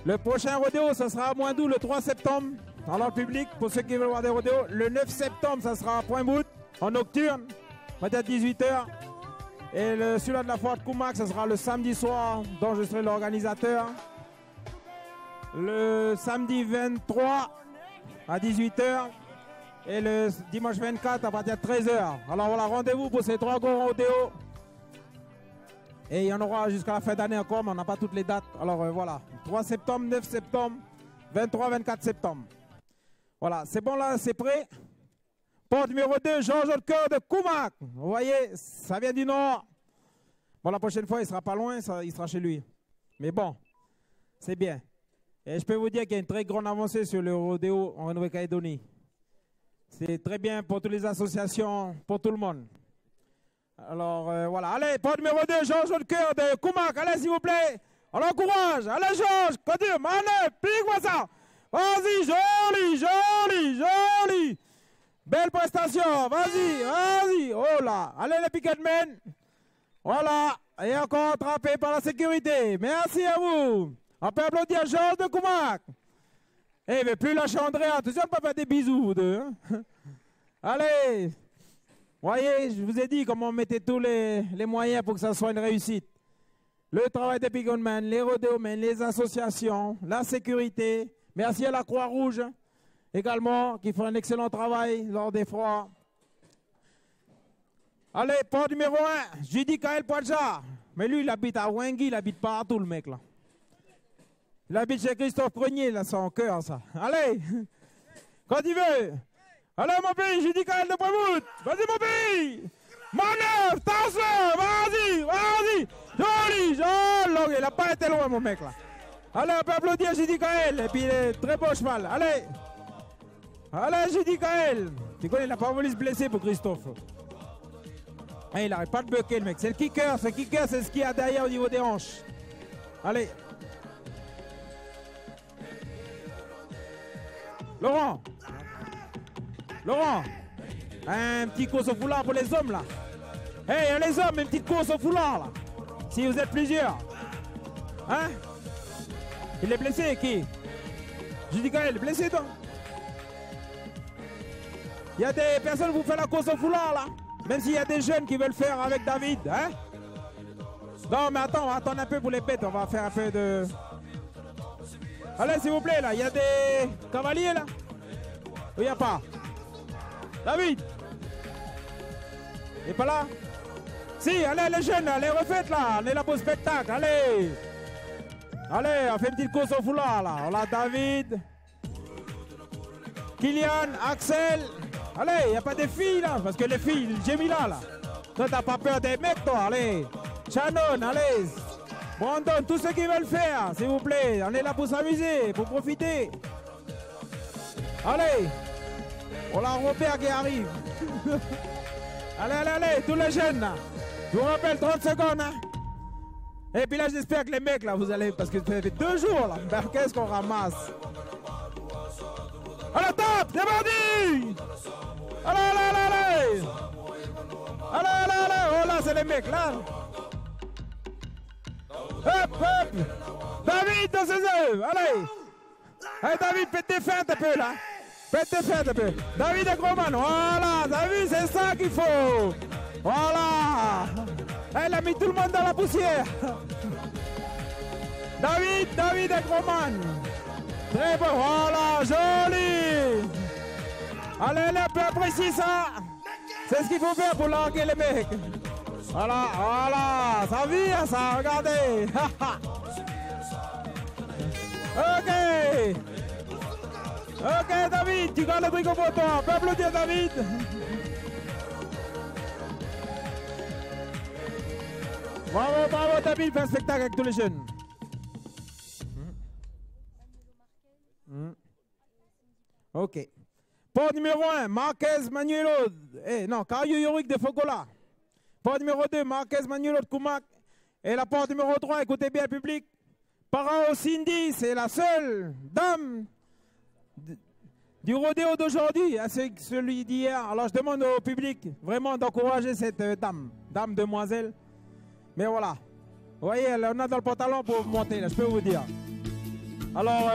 Speaker 2: Le prochain rodéo, ça sera à Moindou le 3 septembre, dans le public, pour ceux qui veulent voir des rodéos. Le 9 septembre, ça sera à Pointe-Bout, en nocturne, peut-être 18h. Et celui-là de la foire de Koumak, ça sera le samedi soir, dont je serai l'organisateur. Le samedi 23 à 18h. Et le dimanche 24 à partir de 13h. Alors voilà, rendez-vous pour ces 3 gros rodéos. Et il y en aura jusqu'à la fin d'année encore, mais on n'a pas toutes les dates. Alors voilà, 3 septembre, 9 septembre, 23, 24 septembre. Voilà, c'est bon là, c'est prêt. Porte numéro 2, Georges de Cœur de Koumak. Vous voyez, ça vient du nord. Bon, la prochaine fois, il ne sera pas loin, il sera chez lui. Mais bon, c'est bien. Et je peux vous dire qu'il y a une très grande avancée sur le rodéo en Nouvelle-Calédonie. C'est très bien pour toutes les associations, pour tout le monde. Alors, voilà. Allez, pas numéro 2, Georges Haute-Cœur de Koumak. Allez, s'il vous plaît. On l'encourage. Allez, Georges. Continue. Manœuvre. Pique-moi ça. Vas-y, joli, joli, joli. Belle prestation. Vas-y, vas-y. Oh là. Allez, les picketmen. Voilà. Et encore attrapé par la sécurité. Merci à vous. On peut applaudir Georges de Koumak. Eh, mais plus lâcher André. Attention, on peut faire des bisous, vous deux. Hein? Allez. Voyez, je vous ai dit comment on mettait tous les moyens pour que ça soit une réussite. Le travail des picketmen, les rodéomens, les associations, la sécurité. Merci à la Croix-Rouge également, qui fait un excellent travail lors des froids. Allez, port numéro 1, Judy Kael Poadja. Mais lui, il habite à Wengui, il habite partout, le mec, là. Il habite chez Christophe Prenier, là, c'est en cœur, ça. Allez, quand il veut. Allez, mon pays, Judy Kael de Prévout. Vas-y, mon pays. Manœuvre, tension, vas-y, vas-y. Joli, joli. Il n'a pas été loin, mon mec, là. Allez, on peut applaudir Judy Kael. Et puis, il est très beau cheval. Allez. Allez, Judy Kael. Tu connais, il n'a pas voulu se blesser pour Christophe. Et il n'arrête pas de bucker, le mec. C'est le kicker. Ce kicker, c'est ce qu'il y a derrière au niveau des hanches. Allez. Laurent. Laurent. Un petit course au foulard pour les hommes, là. Hey, les hommes, une petite course au foulard, là. Si vous êtes plusieurs. Hein? Il est blessé, qui? Judy Kael, blessé, toi? Il y a des personnes qui vous font la course au foulard, là. Même s'il y a des jeunes qui veulent faire avec David, hein? Non, mais attends, on va attendre un peu pour les pètes. On va faire un peu de... Allez, s'il vous plaît, là. Il y a des cavaliers, là? Ou il n'y a pas? David? Il n'est pas là? Si, allez, les jeunes, les refaites, là. On est là pour le spectacle, allez. Allez, on fait une petite course au foulard, là. On a David, Kylian, Axel. Allez, il n'y a pas de filles, là. Parce que les filles, Jemila, là. Toi, t'as pas peur des mecs, toi, allez. Shannon, allez. Brandon, tous ceux qui veulent faire, s'il vous plaît. On est là pour s'amuser, pour profiter. Allez. On a Robert qui arrive. Allez, allez, allez, tous les jeunes, là. Je vous rappelle 30 secondes, hein. Et puis là, j'espère que les mecs, là, vous allez... Parce que ça fait 2 jours, là. Ben, qu'est-ce qu'on ramasse? Allez, top! C'est parti! Allez, allez, allez, allez! Allez, allez, allez! Oh là, c'est les mecs, là! Hop, hop! David dans ses œuvres! Allez! Allez, David, pète tes feintes un peu, là! Pète tes feintes un peu! David et Groman, voilà! David, c'est ça qu'il faut! Voilà! Elle a mis tout le monde dans la poussière! David et Groman! Très bon, voilà, joli! Allez, un peu apprécier ça! C'est ce qu'il faut faire pour larguer les mecs! Voilà, voilà, ça vient ça, regardez! Ok! Ok, David, tu gardes le brico pour toi, on peut applaudir David! Bravo, bravo David, fais un spectacle avec tous les jeunes! Ok. Port numéro 1, Marquez Manuelo. Non, Cario Yorick de Fogola. Port numéro 2, Marquez Manuelo de Koumak. Et la porte numéro 3, écoutez bien le public. Parao Cindy, c'est la seule dame du rodéo d'aujourd'hui, c'est celui d'hier. Alors je demande au public vraiment d'encourager cette dame demoiselle. Mais voilà. Vous voyez, elle en a dans le pantalon pour monter, là, je peux vous dire. Alors,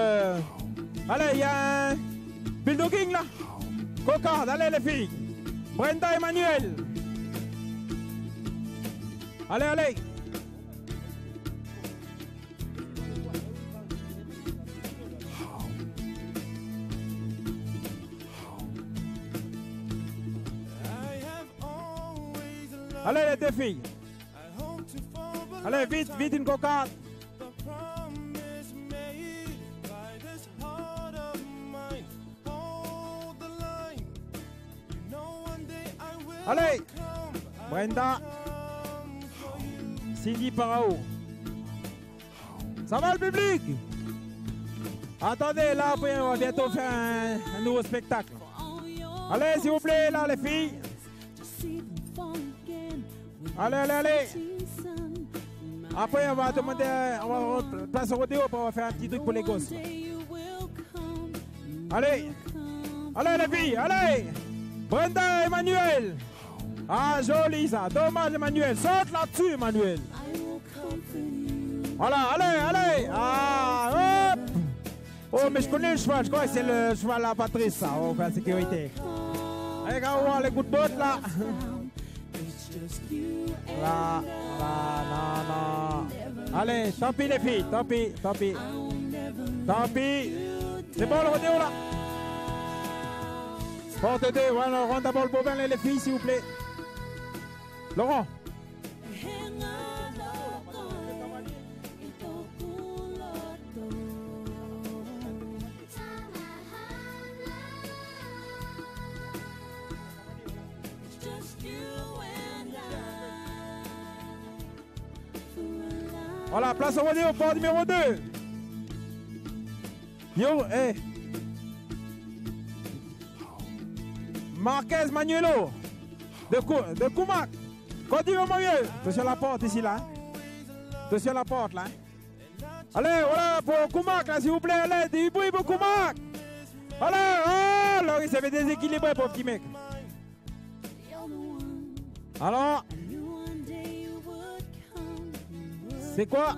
Speaker 2: allez, il y a un bulldogging là. Cocarde, allez les filles. Brenda Emmanuel. Allez, allez. Allez les deux filles. Allez, vite, vite une cocarde. Allez, Brenda, Cindy Parao. Ça va le public? Attendez, là, on va bientôt faire un nouveau spectacle. Allez, s'il vous plaît, là, les filles. Allez, allez, allez. Après, on va demander, on va passer au rodéo pour faire un petit truc pour les gosses. Allez. Allez, les filles, allez. Brenda, Emmanuel. Ah, joli ça. Dommage, Emmanuel. Saute là-dessus, Emmanuel. Voilà, allez, allez. Ah, hop. Oh, mais je connais le cheval. Je crois que c'est le cheval à Patrice, ça. Oh, pour la sécurité. Allez, on va voir les coups de botte, là. Là, là, non. Allez, tant pis, les filles. Tant pis, tant pis. Tant pis. C'est bon, le rodéo, là. Porte 2, voilà, on rentre d'abord le bovin, les filles, s'il vous plaît. Laurent. Voilà, place au rodéo, port numéro 2. Yo, eh. Marquez Manuelo de Koumak. Continue mon vieux. Attention à la porte ici là. Attention à la porte là. Allez, voilà pour Koumak là s'il vous plaît. Allez, du bruit pour Koumak. Allez, oh, alors il s'est fait déséquilibrer pauvre petit mec. Alors, c'est quoi?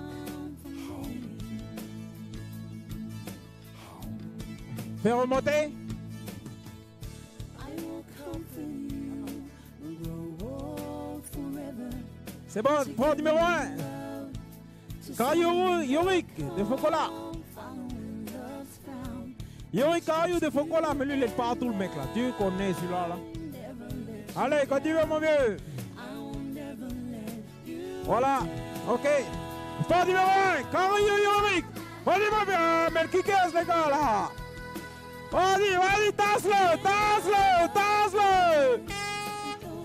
Speaker 2: Faire remonter. C'est bon, port numéro 1. Caillou Yorick de Focola. Yorick Caillou de Focola, mais lui il est partout le mec là. Tu connais celui-là là. Allez, continue mon vieux. Voilà, ok. Port numéro 1, Caillou Yorick. Vas-y mon vieux, mais le kickers les gars là. Vas-y, vas-y, tasse-le, tasse-le, tasse-le.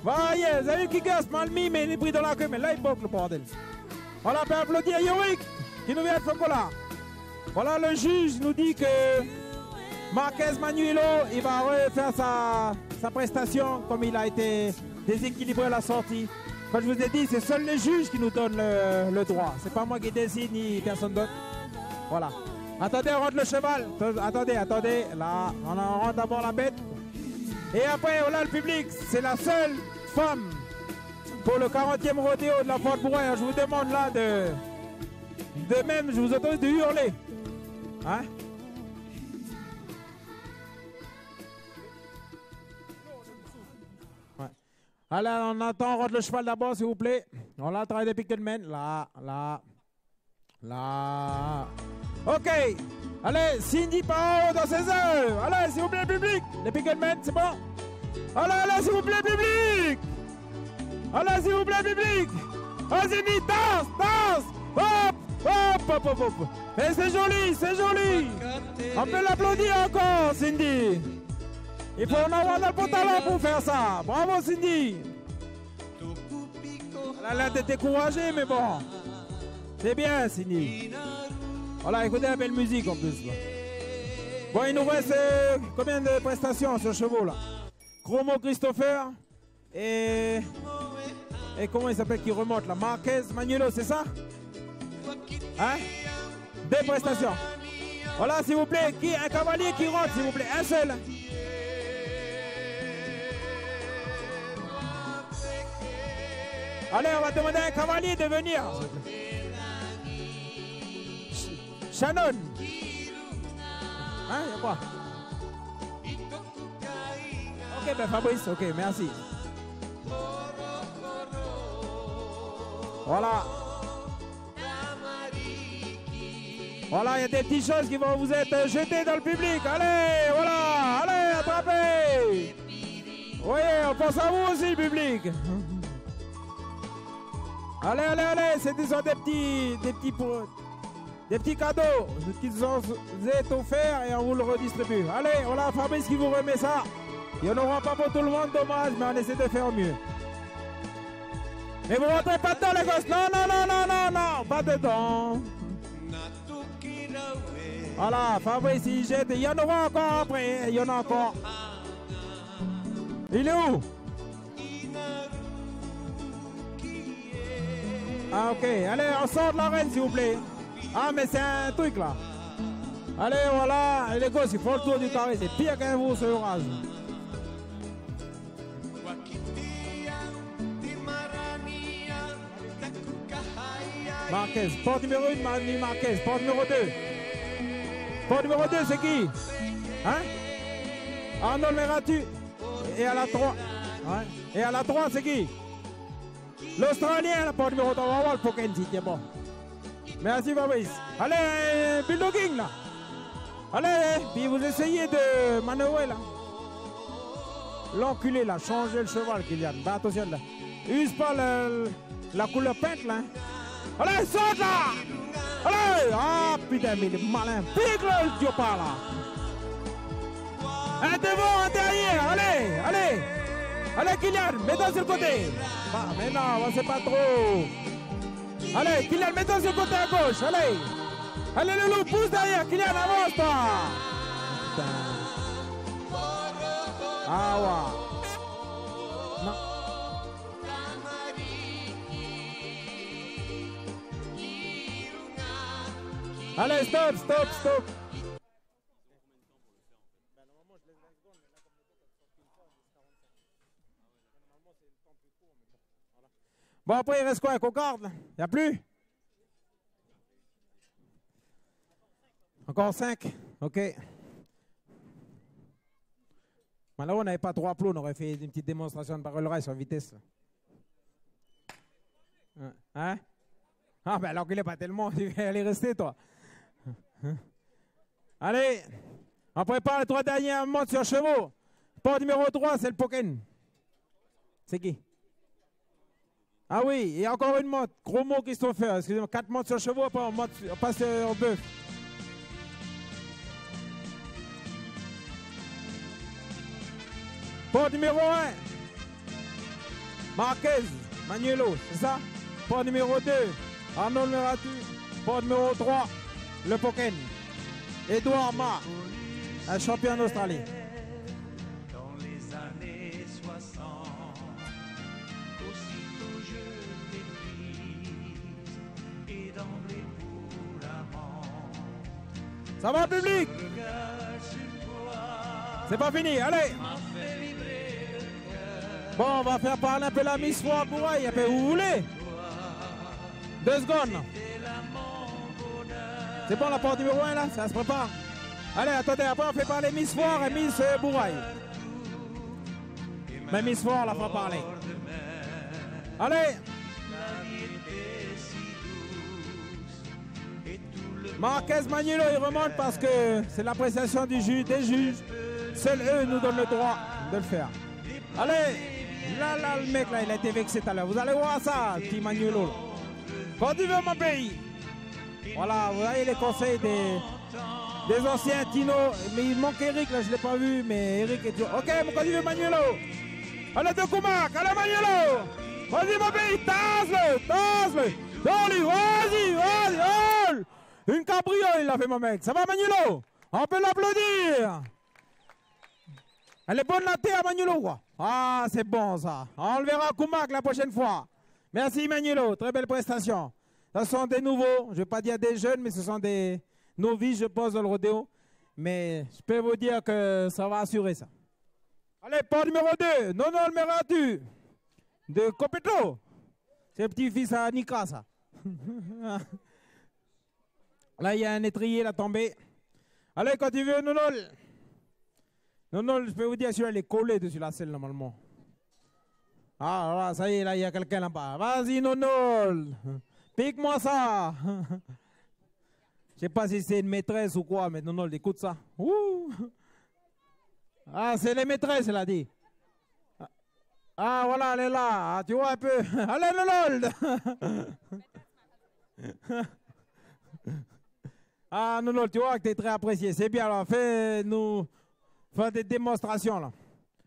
Speaker 2: Voyez, vous avez vu qui gasse mal mis, mais il est pris dans la queue, mais là il bloque le bordel. Voilà, on peut applaudir Yorick qui nous vient de Focola. Voilà, le juge nous dit que Marquez Manuelo, il va refaire sa prestation comme il a été déséquilibré à la sortie. Comme je vous ai dit, c'est seul le juge qui nous donne le droit. C'est pas moi qui décide ni personne d'autre. Voilà. Attendez, on rentre le cheval. Attendez, attendez. Là, on rentre d'abord la bête. Et après, voilà le public. C'est la seule femme pour le 40e rodéo de la Porte Bourgogne. Je vous demande là de même, je vous autorise de hurler. Hein? Ouais. Allez, on attend, on rentre le cheval d'abord, s'il vous plaît. On l'a travaillé depuis quelques semaines. Là, là, là. Ok. Allez, Cindy Pao dans ses heures. Allez, s'il vous plaît, public. Les Pickelmen, c'est bon. Allez, allez, s'il vous plaît, public. Allez, s'il vous plaît, public. Allez, Cindy, danse, danse. Hop, hop, hop, hop, hop. Et c'est joli, c'est joli. On peut l'applaudir encore, Cindy. Il faut en avoir dans le pantalon pour faire ça. Bravo, Cindy. Elle a l'air d'être découragée, mais bon. C'est bien, Cindy. Voilà, écoutez la belle musique en plus. Là. Bon, il nous reste combien de prestations sur chevaux là? Chromo Christopher et comment il s'appelle qui remonte là? Marquez Manuelo, c'est ça? Hein? 2 prestations. Voilà, s'il vous plaît, un cavalier qui rentre, s'il vous plaît, un seul. Allez, on va demander à un cavalier de venir. Shannon. Hein, y'a quoi? Ok, ben Fabrice, ok, merci. Voilà. Voilà, il y a des petites choses qui vont vous être jetées dans le public. Allez, voilà, allez, attrapez. Oui, on pense à vous aussi, le public. Allez, allez, allez, c'est des petits cadeaux qui nous ont offerts et on vous le redistribue. Allez, voilà Fabrice qui vous remet ça. Il n'y en aura pas pour tout le monde, dommage, mais on essaie de faire mieux. Mais vous rentrez pas dedans, les gosses. Non, non, non, non, non, non, pas dedans. Voilà, Fabrice, il jette. Il y en aura encore après, il y en a encore. Il est où? Ah, ok. Allez, on sort de l'arène, s'il vous plaît. Ah, mais c'est un truc, là. Allez, voilà. Et les gosses, ils font le tour du carré. C'est pire qu'un vous sur l'orage. Marquez. Porte numéro 1, Manu Marquez. Porte numéro 2. Porte numéro 2, c'est qui? Hein? Arnold Meratu. Et à la 3. Ouais. Et à la 3, c'est qui? L'Australien, la porte numéro 3. On va voir le Pokémon si c'est bon. Merci Fabrice. Allez, bulldogging là. Allez, puis vous essayez de manœuvrer là. L'enculé là, changez le cheval Kylian. Bah attention là. Use pas la couleur peinte là. Allez, saute là. Allez. Ah putain, mais il est malin. Pique le dieu par là. Un devant, un derrière. Allez, allez. Allez Kylian, mets-toi sur le côté. Bah, mais non, c'est pas trop. Allez, Kylian, mets-toi sur le côté à gauche. Allez. Allez, le loup, pousse derrière. Kylian, avance, toi. Putain. Ah, ouais. Non. Allez, stop, stop, stop. Bon, après, il reste quoi, un cocarde? Il n'y a plus? Encore 5? OK. Là, on n'avait pas 3 plots, on aurait fait une petite démonstration de barrel rail sur vitesse. Hein? Ah, ben alors qu'il n'est pas tellement, il va aller rester, toi. Allez, on prépare les 3 derniers montes sur chevaux. Port numéro 3, c'est le Pokémon. C'est qui? Ah oui, et encore une monte. Gros mot Christopher. Excusez-moi, 4 montes sur chevaux, après on passe sur bœuf. Port numéro 1. Marquez, Manuelo, c'est ça? Port numéro 2. Arnold Meratu. Port numéro 3. Le Pokémon. Edouard Ma, un champion d'Australie.
Speaker 4: Dans les années 60, aussitôt je t'ai prise et d'emblée pour l'amant.
Speaker 2: Ça va, public? C'est pas fini, allez! Bon, on va faire parler un peu la Miss Foire Bouraille, vous voulez? 2 secondes. C'est bon, la porte numéro 1 là, ça se prépare. Allez, attendez, après on fait parler Miss Foire et Miss Bouraille. Mais Miss Foire la fera parler. Allez! Marquez Manuelo, il remonte parce que c'est l'appréciation des juges. Seuls eux nous donnent le droit de le faire. Allez! Là, le mec là, il a été vexé tout à l'heure. Vous allez voir ça, petit Manuelo. Quand tu veux mon pays. Voilà, vous voyez les conseils des anciens Tino. Mais il manque Eric, là, je ne l'ai pas vu, mais Eric est toujours. Ok, quand tu veux Manuelo. Allez, de Koumak, allez, Manuelo. Vas-y, mon pays, tasse-le. Dans lui, vas-y. Une cabriole, il a fait, mon mec. Ça va, Manuelo? On peut l'applaudir. Elle est bonne la terre, Manuelo, quoi. Ah, c'est bon, ça. On le verra à Koumak la prochaine fois. Merci, Manuelo. Très belle prestation. Ce sont des nouveaux, je ne vais pas dire des jeunes, mais ce sont des novices, je pense, dans le rodéo. Mais je peux vous dire que ça va assurer ça. Allez, port numéro 2, Nono Meratu, de Copeto. C'est le petit-fils à Nika, ça. Là, il y a un étrier, il a tombé. Allez, quand tu veux, Nonol. Nonol, je peux vous dire, celui-là, il est collé dessus la selle, normalement. Ah, voilà, ça y est, là, il y a quelqu'un là-bas. Vas-y, Nonol. Pique-moi ça. Je sais pas si c'est une maîtresse ou quoi, mais Nonol, écoute ça. Ouh. Ah, c'est les maîtresses, elle a dit. Ah, voilà, elle est là. Ah, tu vois un peu. Allez, Nonol. Ah, Nonol, tu vois que tu es très apprécié. C'est bien, alors fais-nous faire des démonstrations, là.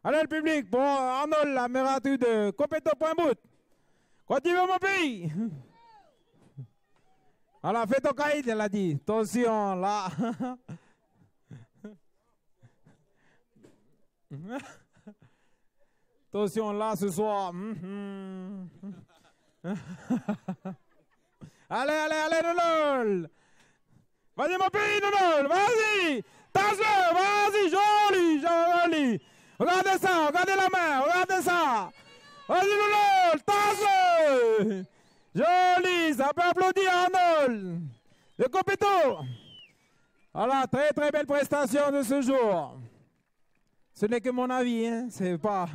Speaker 2: Allez, le public, pour Arnold, la Meratu de Copeto.bout. Quand tu veux, mon pays. Alors, fais ton caïd, elle a dit. Attention, là. Attention là ce soir. Allez, Nonol. Vas-y, mon pays, Nonol. Vas-y. Tasse-le, vas-y, joli. Regardez ça, regardez la main, regardez ça. Vas-y, Nonol, tasse-le. Joli, ça peut applaudir, Arnold. Le Copito. Voilà, très très belle prestation de ce jour. Ce n'est que mon avis, hein, c'est pas...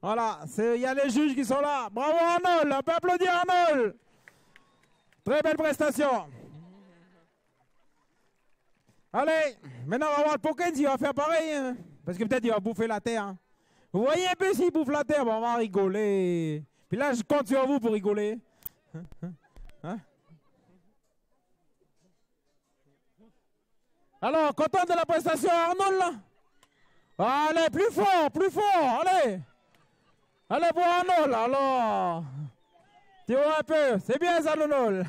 Speaker 2: Voilà, il y a les juges qui sont là. Bravo Arnold, on peut applaudir Arnold. Très belle prestation. Allez, maintenant on va voir le Pokémon s'il va faire pareil. Hein, parce que peut-être il va bouffer la terre. Hein. Vous voyez un peu s'il bouffe la terre, bon, on va rigoler. Puis là, je compte sur vous pour rigoler. Hein? Alors, content de la prestation Arnold là? Allez, plus fort, allez. Allez pour Arnold, alors. Tu vois un peu, c'est bien ça, Arnold.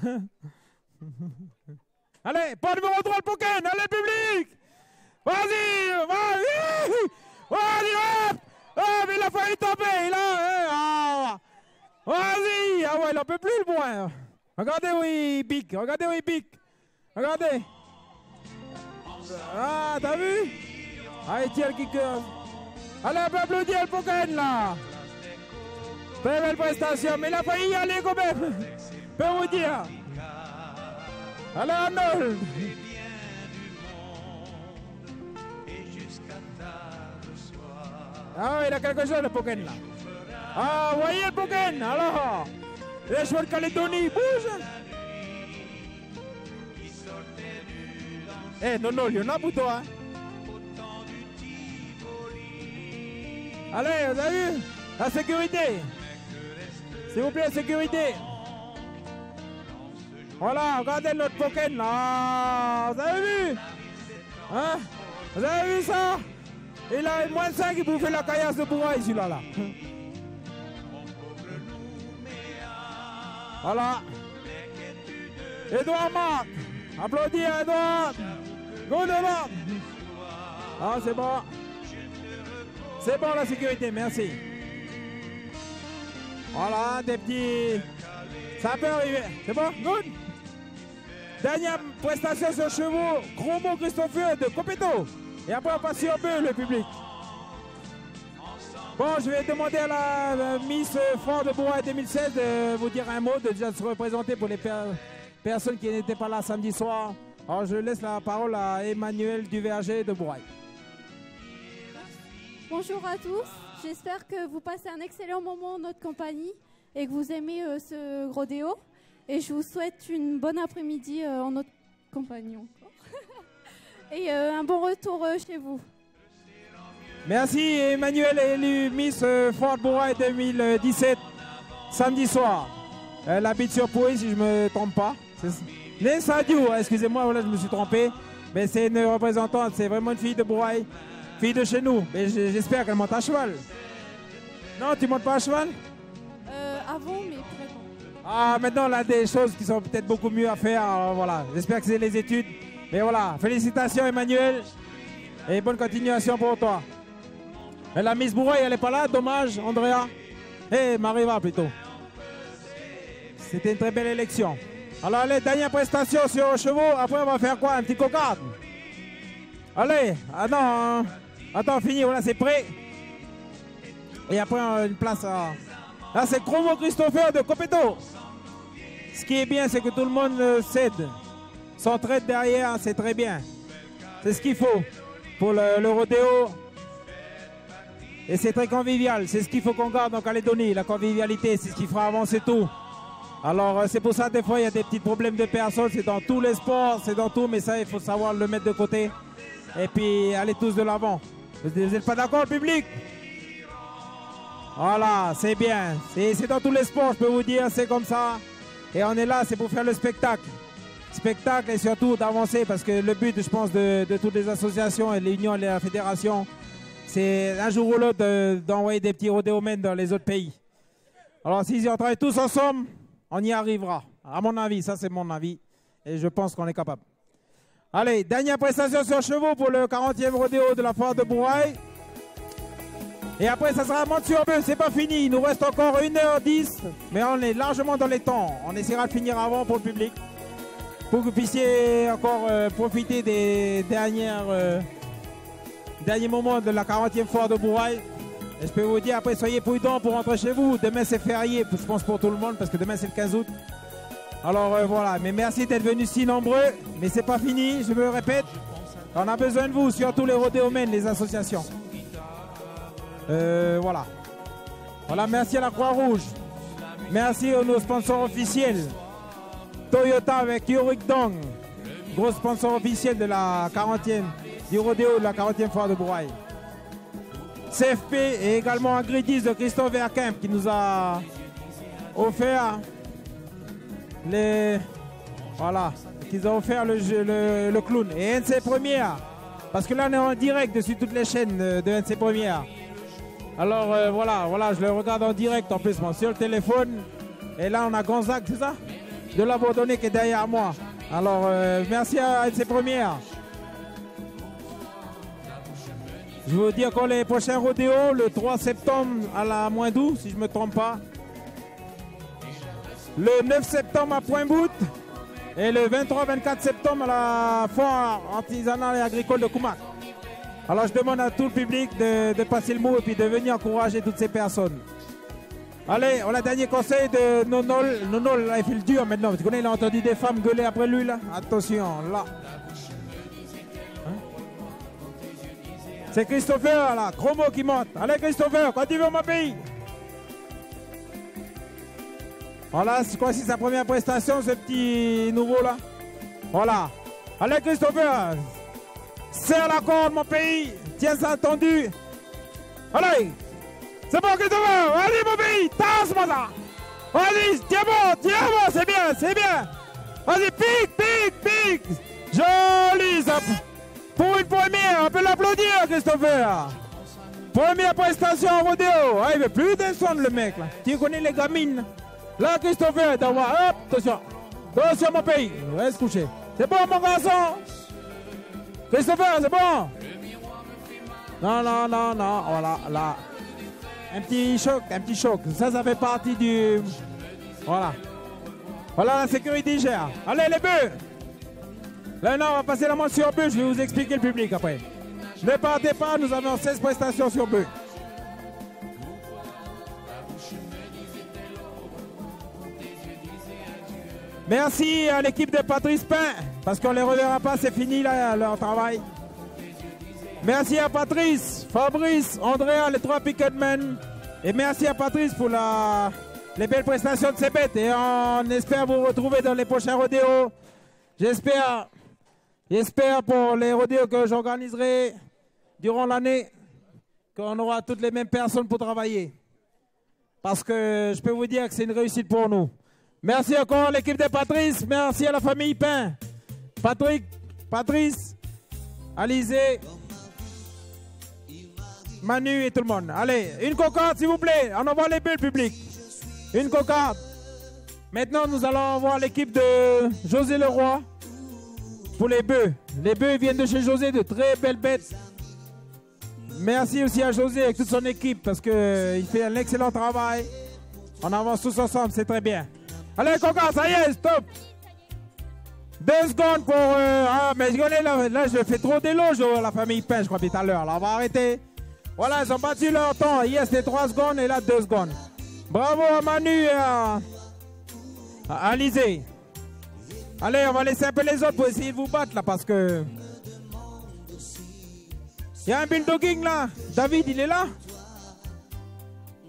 Speaker 2: Allez, pas numéro 3 le Pokémon, allez public. Vas-y, hop. Oh, mais il a failli tomber, là. Vas-y, ah ouais, il n'en peut plus le point. Regardez où il pique, regardez. Ah, t'as vu? Ah, il tire le kicker. Allez, on peut applaudir le Pokémon, là. Très belle prestation, mais il a failli y aller quand même. Je peux vous dire. Allez, Arnold. Ah, il a quelque chose, le Pokémon, là. Ah, vous voyez le Pokémon, alors. Les chevaux de Calédonie bougent. Eh, non, il y en a pour toi. Hein. Allez, vous avez vu? La sécurité. S'il vous plaît, sécurité. Voilà, regardez notre Pokémon là. Vous avez vu? Hein? Vous avez vu ça? Il a moins de 5 qui bouffait la caillasse de bourraille, celui-là. Là. Voilà. Edouard Marc. Applaudis à Edouard. Go Edouard. Ah, c'est bon. C'est bon la sécurité, merci. Voilà, des petits... Ça peut arriver. C'est bon? Good. Dernière prestation sur chevaux. Chromo Christopher de Copito. Et après on passe sur peu le public. Bon, je vais demander à la Miss Fort de Bourraille 2016 de vous dire un mot, de déjà se représenter pour les personnes qui n'étaient pas là samedi soir. Alors je laisse la parole à Emmanuel Duverger de Bourraille.
Speaker 5: Bonjour à tous, j'espère que vous passez un excellent moment en notre compagnie et que vous aimez ce rodéo. Et je vous souhaite une bonne après-midi en notre compagnie encore. Et un bon retour chez vous.
Speaker 2: Merci Emmanuel, élu Miss Fort Bourraille 2017, samedi soir. Elle habite sur Pouilly si je ne me trompe pas. Les Sadio, excusez-moi, voilà, je me suis trompé. Mais c'est une représentante, c'est vraiment une fille de Bourraille. Fille de chez nous, mais j'espère qu'elle monte à cheval. Non, tu montes pas à cheval?
Speaker 5: Avant, mais vraiment.
Speaker 2: Ah, maintenant, on a des choses qui sont peut-être beaucoup mieux à faire. Alors, voilà, j'espère que c'est les études. Mais voilà, félicitations Emmanuel. Et bonne continuation pour toi. Mais la Miss Bourraille, elle n'est pas là, dommage, Andrea. Mariva plutôt. C'était une très belle élection. Alors, allez, dernière prestation sur chevaux. Après, on va faire quoi? Un petit cocarde? Allez, attends, fini, voilà, c'est prêt. Et après, une place à... Là, c'est Chromo Christopher de Copito. Ce qui est bien, c'est que tout le monde cède. S'entraide derrière, c'est très bien. C'est ce qu'il faut pour le rodéo. Et c'est très convivial. C'est ce qu'il faut qu'on garde en Calédonie. La convivialité, c'est ce qui fera avancer tout. Alors, c'est pour ça, des fois, il y a des petits problèmes de personnes. C'est dans tous les sports, c'est dans tout. Mais ça, il faut savoir le mettre de côté. Et puis, allez tous de l'avant. Vous n'êtes pas d'accord, le public? Voilà, c'est bien. C'est dans tous les sports, je peux vous dire, c'est comme ça. Et on est là, c'est pour faire le spectacle. Spectacle et surtout d'avancer, parce que le but, je pense, de toutes les associations et l'union et la fédération, c'est un jour ou l'autre d'envoyer des petits rodéomènes dans les autres pays. Alors, si on travaille tous ensemble, on y arrivera. À mon avis, ça c'est mon avis. Et je pense qu'on est capable. Allez, dernière prestation sur chevaux pour le 40e rodéo de la foire de Bourraille. Et après, ça sera monte sur bœuf. C'est pas fini. Il nous reste encore 1h10. Mais on est largement dans les temps. On essaiera de finir avant pour le public. Pour que vous puissiez encore profiter des derniers moments de la 40e foire de Bourail. Et je peux vous dire, après, soyez prudents pour rentrer chez vous. Demain, c'est férié, je pense, pour tout le monde, parce que demain, c'est le 15 août. Alors, voilà. Mais merci d'être venus si nombreux. Mais c'est pas fini, je me répète. On a besoin de vous, surtout les rodéomènes, les associations. Voilà. Voilà, merci à la Croix-Rouge. Merci à nos sponsors officiels. Toyota avec Yurik Dong, gros sponsor officiel de la 40e, du rodéo de la 40e foire de Bourail. CFP et également Agridis de Christophe Verkemp qui nous a offert le clown. Et NC Première, parce que là on est en direct dessus toutes les chaînes de NC Première. Alors voilà, je le regarde en direct en plus, sur le téléphone. Et là on a Gonzague, c'est ça? De l'abandonné qui est derrière moi. Alors merci à NC Première. Je veux dire qu'on les prochains rodéos, le 3 septembre à la Moindou, si je ne me trompe pas. Le 9 septembre à Pointe-Boute. Et le 23-24 septembre à la foire artisanale et agricole de Koumak. Alors je demande à tout le public de passer le mot et puis de venir encourager toutes ces personnes. Allez, on a le dernier conseil de Nonol. Nonol, là, il fait le dur maintenant. Tu connais, il a entendu des femmes gueuler après lui, là. Attention, là. C'est Christopher, là, Chromo qui monte. Allez, Christopher, quand tu veux mon pays. Voilà, c'est quoi, c'est sa première prestation, ce petit nouveau, là. Voilà. Allez, Christopher. Serre la corde, mon pays. Tiens ça tendu. Allez. C'est bon, Christopher. Allez, mon pays. Tasse-moi ça. Vas-y, tiens bon, c'est bien. Vas-y, pique. Joli, ça. Pour une première, on peut l'applaudir, Christopher. Première prestation en rodéo. Ah, il veut plus descendre, le mec, là. Tu connais les gamines. Là, Christopher, hop, attention. Attention, mon pays. Reste couché. C'est bon, mon garçon. Christopher, c'est bon. Non. Voilà, là. Un petit choc. Ça fait partie du... Voilà. Voilà, la sécurité gère. Allez, les bœufs. Là, non, on va passer la main sur bœuf. Je vais vous expliquer le public après. Ne partez pas, nous avons 16 prestations sur bœuf. Merci à l'équipe de Patrice Pain, parce qu'on ne les reverra pas, c'est fini là, leur travail. Merci à Patrice, Fabrice, Andrea, les 3 Picketmen. Et merci à Patrice pour les belles prestations de ces bêtes. Et on espère vous retrouver dans les prochains rodéos. J'espère pour les rodéos que j'organiserai durant l'année, qu'on aura toutes les mêmes personnes pour travailler. Parce que je peux vous dire que c'est une réussite pour nous. Merci encore à l'équipe de Patrice. Merci à la famille Pain. Patrick, Patrice, Alizé, Manu et tout le monde. Allez, une cocarde s'il vous plaît. On envoie les bœufs, le public. Une cocarde. Maintenant, nous allons voir l'équipe de José Leroy pour les bœufs. Les bœufs viennent de chez José, de très belles bêtes. Merci aussi à José avec toute son équipe parce qu'il fait un excellent travail. On avance tous ensemble, c'est très bien. Allez, coca, ça y est, stop. 2 secondes pour... mais je connais, là, je fais trop d'éloges à la famille Pain, je crois, tout à l'heure. Là, on va arrêter. Voilà, ils ont battu leur temps. Hier, c'était 3 secondes et là, 2 secondes. Bravo à Manu et à Alizé. Allez, on va laisser un peu les autres pour essayer de vous battre, là, parce que... Il y a un bulldogging, là. David, il est là?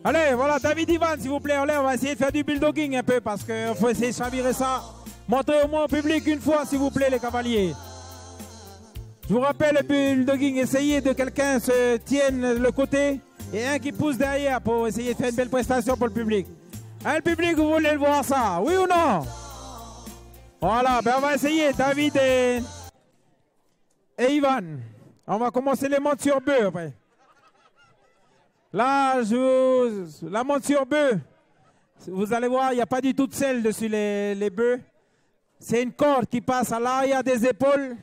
Speaker 2: Allez, voilà, David Ivan, s'il vous plaît. Allez, on va essayer de faire du bulldogging un peu parce qu'il faut essayer de chavirer ça. Montrez au moins au public une fois, s'il vous plaît, les cavaliers. Je vous rappelle le bulldogging. Essayez de quelqu'un se tienne le côté et un qui pousse derrière pour essayer de faire une belle prestation pour le public. Hein, le public, vous voulez le voir ça? Oui ou non? Voilà, ben on va essayer, David et Ivan. On va commencer les montes sur bœuf après. Là, la monte sur bœuf, vous allez voir, il n'y a pas du tout de sel dessus les bœufs. C'est une corde qui passe à l'arrière des épaules.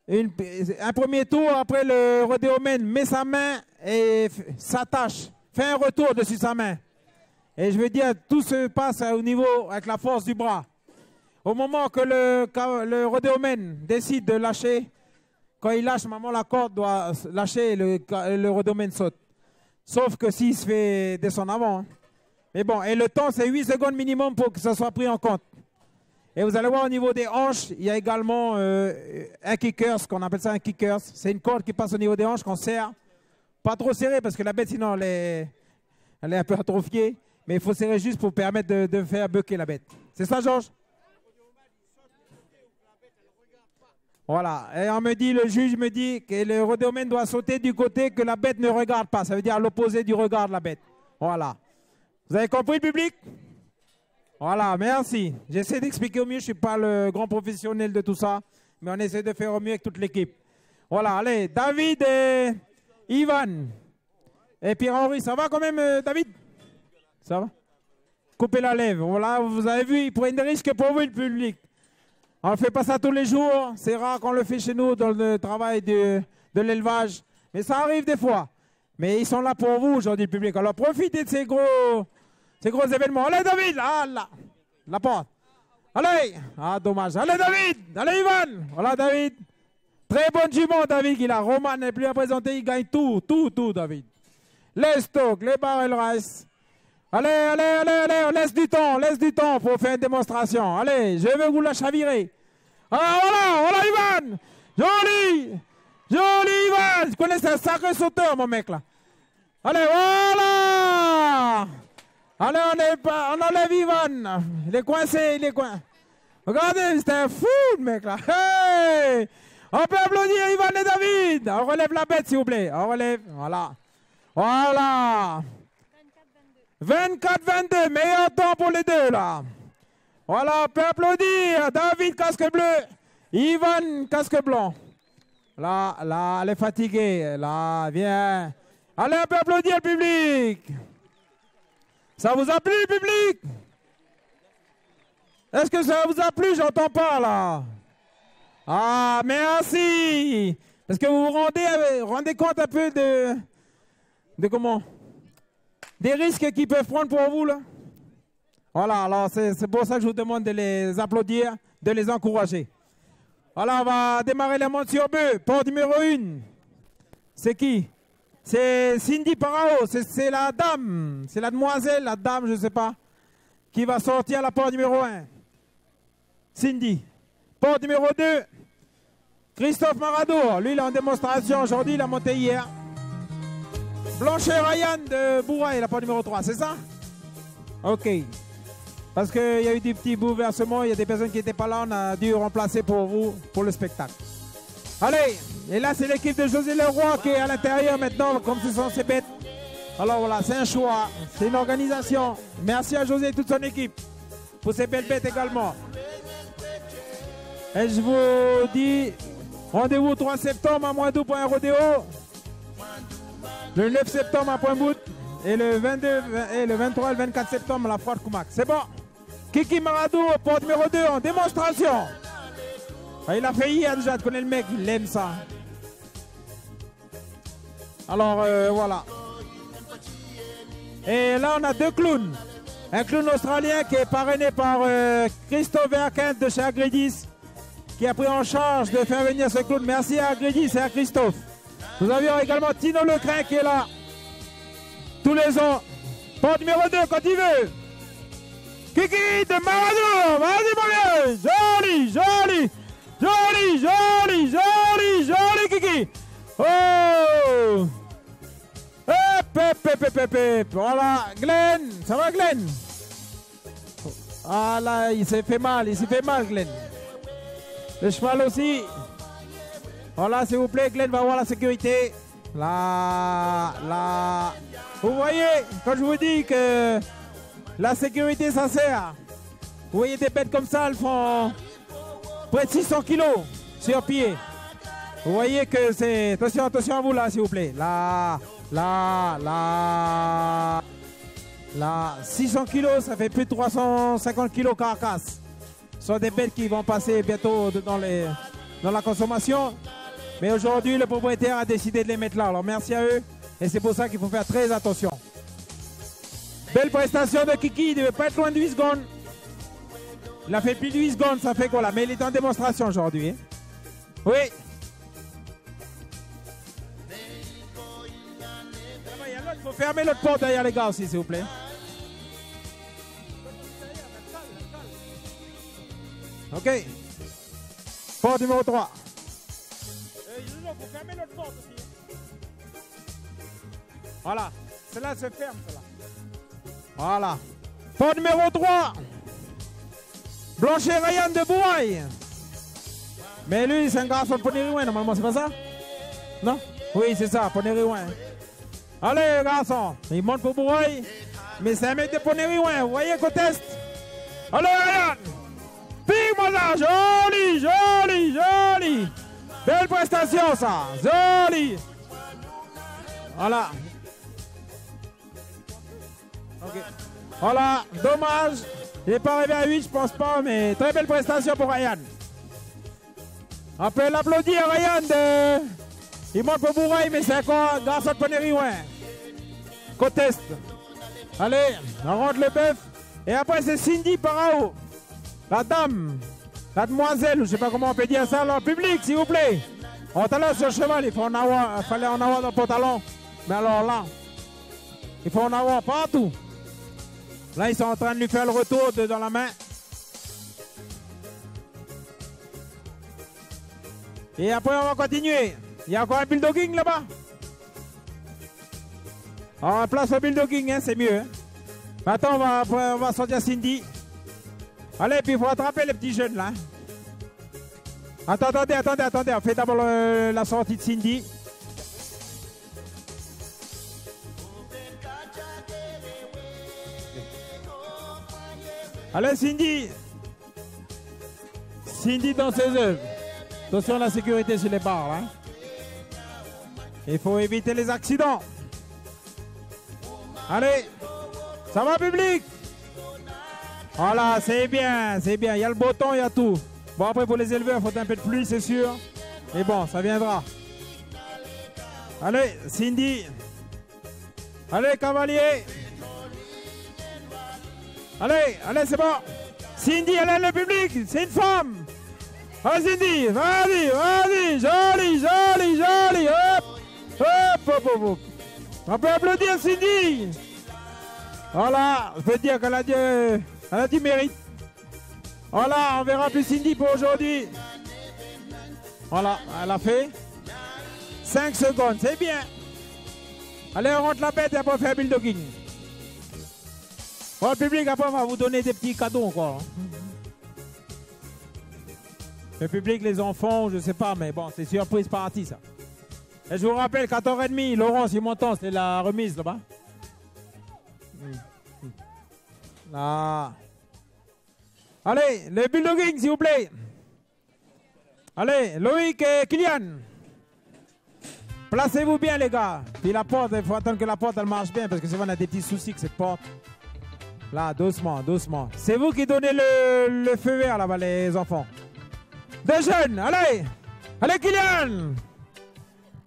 Speaker 2: Un premier tour, après le rodéomène met sa main et s'attache, fait un retour dessus sa main. Et je veux dire, tout se passe au niveau avec la force du bras. Au moment que le rodéomène décide de lâcher, quand il lâche, maman, la corde doit lâcher et le rodéomène saute. Sauf que s'il se fait descendre avant. Hein. Mais bon, et le temps, c'est 8 secondes minimum pour que ça soit pris en compte. Et vous allez voir au niveau des hanches, il y a également un kicker, ce qu'on appelle ça un kicker. C'est une corde qui passe au niveau des hanches qu'on serre. Pas trop serré parce que la bête, sinon, elle est un peu atrophiée. Mais il faut serrer juste pour permettre de faire bucker la bête. C'est ça, Georges? Voilà. Et on me dit, le juge me dit que le rodéomène doit sauter du côté que la bête ne regarde pas. Ça veut dire à l'opposé du regard de la bête. Voilà. Vous avez compris, le public? Voilà, merci. J'essaie d'expliquer au mieux. Je ne suis pas le grand professionnel de tout ça. Mais on essaie de faire au mieux avec toute l'équipe. Voilà, allez. David et Ivan. Et Pierre-Henri, ça va quand même, David? Ça va? Coupez la lèvre. Voilà, vous avez vu, il prend des risques pour vous, le public. On ne fait pas ça tous les jours. C'est rare qu'on le fait chez nous dans le travail de l'élevage. Mais ça arrive des fois. Mais ils sont là pour vous aujourd'hui, le public. Alors profitez de ces gros événements. Allez, David! Ah, là. La porte. Allez! Ah, dommage. Allez, David! Allez, Ivan! Voilà, David. Très bonne jument, David, qu'il a. Roman n'est plus à présenter. Il gagne tout, David. Les stocks, les barrel race. Allez, on laisse du temps pour faire une démonstration. Allez, je veux vous la chavirer. Ah, voilà, Ivan. Joli Ivan. Je connais, c'est un sacré sauteur, mon mec, là. Allez, voilà. Allez, on enlève Ivan. Il est coincé, Regardez, c'est un fou, le mec, là. Hey, on peut applaudir Ivan et David. On relève la bête, s'il vous plaît. On relève, voilà. 24-22, meilleur temps pour les deux, là. Voilà, on peut applaudir. David, casque bleu. Ivan, casque blanc. Là, elle est fatiguée. Là, viens. Allez, on peut applaudir le public. Ça vous a plu, le public? Est-ce que ça vous a plu? J'entends pas, là. Ah, merci. Est-ce que vous vous rendez compte un peu de comment? Des risques qu'ils peuvent prendre pour vous, là. Voilà, alors c'est pour ça que je vous demande de les applaudir, de les encourager. Voilà, on va démarrer la monte sur bœuf. Porte numéro 1. C'est qui? C'est Cindy Parao, c'est la dame, c'est la demoiselle, la dame, je ne sais pas, qui va sortir à la porte numéro 1. Cindy. Porte numéro 2. Christophe Maradour, lui il est en démonstration aujourd'hui, il a monté hier. Blanchet Ryan de Bouraille, la porte numéro 3, c'est ça? Ok. Parce qu'il y a eu des petits bouleversements, il y a des personnes qui n'étaient pas là, on a dû remplacer pour vous, pour le spectacle. Allez, et là c'est l'équipe de José Leroy qui est à l'intérieur maintenant, comme ce sont ces bêtes. Alors voilà, c'est un choix, c'est une organisation. Merci à José et toute son équipe pour ces belles bêtes également. Et je vous dis, rendez-vous 3 septembre à Moindou pour un rodéo. Le 9 septembre à Pointe-Bout et le 22 et le 23 et le 24 septembre à la Froide Koumak. C'est bon. Kiki Maradou, porte numéro 2 en démonstration. Ah, il a fait hier déjà, tu connais le mec, il aime ça. Alors voilà. Et là on a 2 clowns. Un clown australien qui est parrainé par Christophe Verkent de chez Agridis, qui a pris en charge de faire venir ce clown. Merci à Agridis et à Christophe. Nous avions également Tino Lecrin qui est là tous les ans. Porte numéro 2 quand il veut. Kiki de Maradou. Vas-y mon vieux. Joli Kiki. Oh. Voilà, Glenn. Ça va Glenn? Ah là, il s'est fait mal, Glenn. Le cheval aussi. Voilà, s'il vous plaît, Glenn va voir la sécurité. Là. Vous voyez, quand je vous dis que la sécurité, ça sert. Vous voyez des bêtes comme ça, elles font près de 600 kilos sur pied. Vous voyez que c'est... Attention à vous là, s'il vous plaît. Là. 600 kilos, ça fait plus de 350 kilos carcasse. Ce sont des bêtes qui vont passer bientôt dans la consommation. Mais aujourd'hui, le propriétaire a décidé de les mettre là. Alors merci à eux Et c'est pour ça qu'il faut faire très attention. Belle prestation de Kiki, il ne devait pas être loin de 8 secondes. Il a fait plus de 8 secondes, ça fait quoi là? Mais il est en démonstration aujourd'hui. Hein? Oui. Il faut fermer l'autre porte derrière les gars aussi, s'il vous plaît. Ok. Porte numéro 3. Il faut fermer l'autre porte aussi. Voilà. Celle-là se ferme, celle-là. Voilà. Porte numéro 3. Blanchet Ryan de Bouraille. Mais lui, c'est un garçon de Poney-Riouin, normalement, c'est pas ça? Non? Oui, c'est ça, Poney-Riouin. Allez, garçon. Il monte pour Bouraille. Mais c'est un mec de Poney-Riouin. Vous voyez qu'on teste? Allez, Ryan. Pique-moi ça. Joli, joli, joli. Belle prestation, ça. Joli. Voilà. Ok. Voilà, dommage. Il n'est pas arrivé à 8, je pense pas, mais très belle prestation pour Ryan. On peut l'applaudir, Ryan. Il monte pour Bouraille, mais c'est encore un garçon de Poney-Riouin. Conteste. Allez, on rentre le bœuf. Et après, c'est Cindy Parao. La dame, la demoiselle, je ne sais pas comment on peut dire ça, dans le public, s'il vous plaît. On est là sur le cheval, il fallait en avoir dans le pantalon. Mais alors là, il faut en avoir partout. Là, ils sont en train de lui faire le retour dans la main. Et après, on va continuer. Il y a encore un bulldogging là-bas. Alors, place au bulldogging, hein, c'est mieux. Hein. Maintenant, on va sortir Cindy. Allez, puis il faut attraper les petits jeunes là. Attendez. On fait d'abord la sortie de Cindy. Allez, Cindy. Cindy dans ses œuvres. Attention à la sécurité sur les barres. Hein. Il faut éviter les accidents. Allez. Ça va, public? Voilà, c'est bien, c'est bien. Il y a le beau temps, il y a tout. Bon, après, pour les éleveurs, il faut un peu de pluie, c'est sûr. Mais bon, ça viendra. Allez, Cindy. Allez, cavalier. Allez, c'est bon. Cindy, elle est le public. C'est une femme. Allez, Cindy, vas-y. Joli. Hop. On peut applaudir Cindy. Voilà, je peux dire qu'elle a du mérite. Voilà, on verra plus Cindy pour aujourd'hui. Voilà, elle a fait 5 secondes, c'est bien. Allez, on rentre la bête et après on fait un bulldogging. Bon, le public, après on va vous donner des petits cadeaux encore. Le public, les enfants, je sais pas, mais bon, c'est surprise partie ça. Et je vous rappelle, 14h30, Laurence, il m'entend, c'est la remise là-bas. Là. Allez, le bulldogging, s'il vous plaît. Allez, Loïc et Kylian. Placez-vous bien, les gars. Puis la porte, il faut attendre que la porte elle marche bien parce que souvent on a des petits soucis avec cette porte. Là, doucement. C'est vous qui donnez le feu vert là-bas, les enfants. Deux jeunes, allez. Allez, Kylian.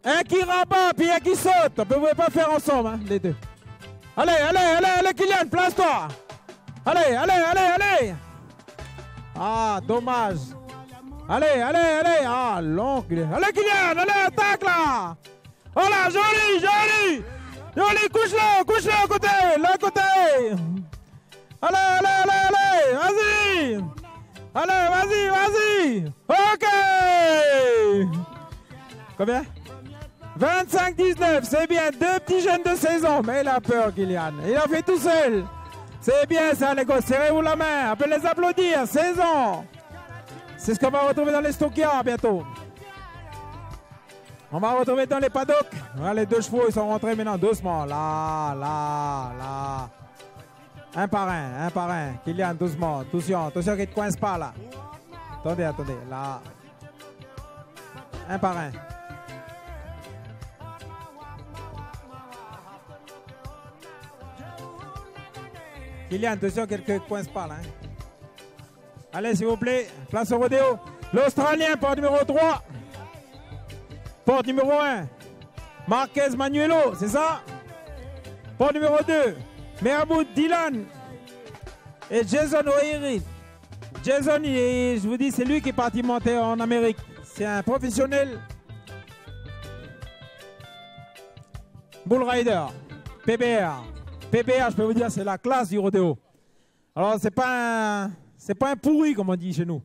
Speaker 2: Un qui rabat, puis un qui saute. Vous ne pouvez pas faire ensemble, hein, les deux. Allez, Kylian, place-toi. Allez. Ah, dommage. Allez. Ah, l'oncle. Allez, Kylian, allez, attaque là. Voilà, joli. Couche-le à côté, l'autre côté. Allez. Vas-y. Ok. Combien? 25-19, c'est bien. Deux petits jeunes de 16 ans. Mais il a peur, Kylian. Il a fait tout seul. C'est bien ça, les gars. Serrez-vous la main. On peut les applaudir. 16 ans. C'est ce qu'on va retrouver dans les stockyards bientôt. On va retrouver dans les paddocks. Voilà, les deux chevaux, ils sont rentrés maintenant doucement. Là. Un par un. Kylian, doucement. Attention qu'il ne te coince pas là. Attendez. Là. Un par un. Kylian, attention qu'elle ne te coince pas là. Hein. Allez, s'il vous plaît, place au rodéo. L'Australien, porte numéro 3. Porte numéro 1. Marquez Manuelo, c'est ça? Port numéro 2, Mermoud Dylan et Jason O'Hiri. Jason, je vous dis, c'est lui qui est parti monter en Amérique. C'est un professionnel bull rider, PBR. PBR, je peux vous dire, c'est la classe du rodéo. Alors, c'est pas un pourri, comme on dit chez nous.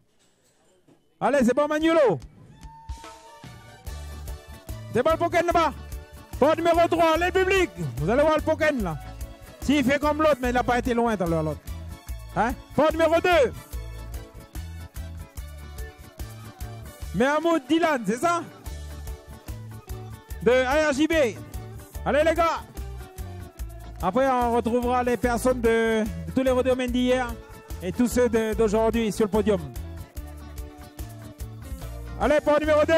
Speaker 2: Allez, c'est bon, Manuelo. C'est bon le Poken là-bas. Port numéro 3, allez, public. Vous allez voir le Poken là. S'il fait comme l'autre, mais il n'a pas été loin dans l'autre. Hein? Port numéro 2. Mermoud Dylan, c'est ça? De ARJB. Allez les gars. Après on retrouvera les personnes de tous les rodéomènes d'hier et tous ceux d'aujourd'hui sur le podium. Allez, port numéro 2.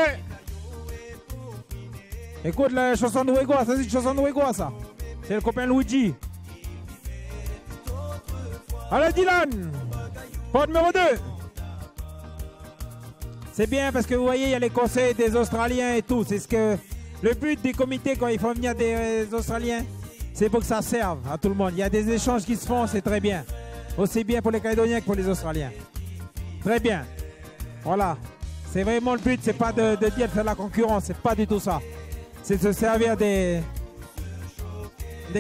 Speaker 2: Écoute la chanson de Ouégois, ça c'est une chanson de Ouégois ça. C'est le copain Luigi. Allez Dylan. Port numéro 2. C'est bien parce que vous voyez, il y a les conseils des Australiens et tout. C'est ce que le but du comité quand ils font venir des Australiens, c'est pour que ça serve à tout le monde. Il y a des échanges qui se font, c'est très bien. Aussi bien pour les Calédoniens que pour les Australiens. Très bien. Voilà. C'est vraiment le but, c'est pas de dire de faire la concurrence, c'est pas du tout ça. C'est de se servir des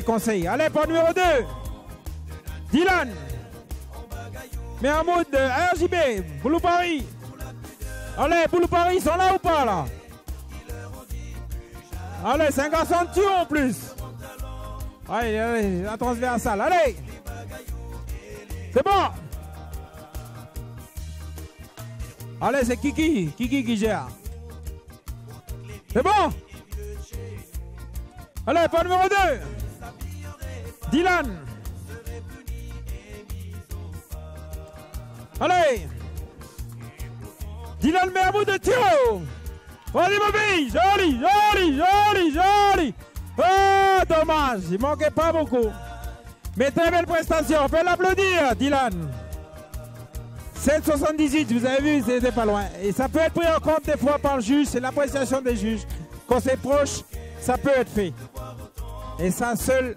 Speaker 2: conseils. Allez, port numéro 2. Dylan. Mermoud de RJB, Boulou Paris. Allez, Boulou Paris, ils sont là ou pas là? Allez, c'est un garçon de tuyau en plus. Allez, allez, la transversale, allez. C'est bon. Allez, c'est Kiki qui gère. C'est bon. Allez, pas numéro 2. Dylan. Allez. Dylan Mermoud de Tiro. Vas-y ma fille. Joli, joli, joli, joli. Oh, dommage. Il manquait pas beaucoup. Mais très belle prestation. On peut l'applaudir, Dylan. 7,78, vous avez vu, c'était pas loin. Et ça peut être pris en compte des fois par le juge. C'est l'appréciation des juges. Quand c'est proche, ça peut être fait. Et ça, seuls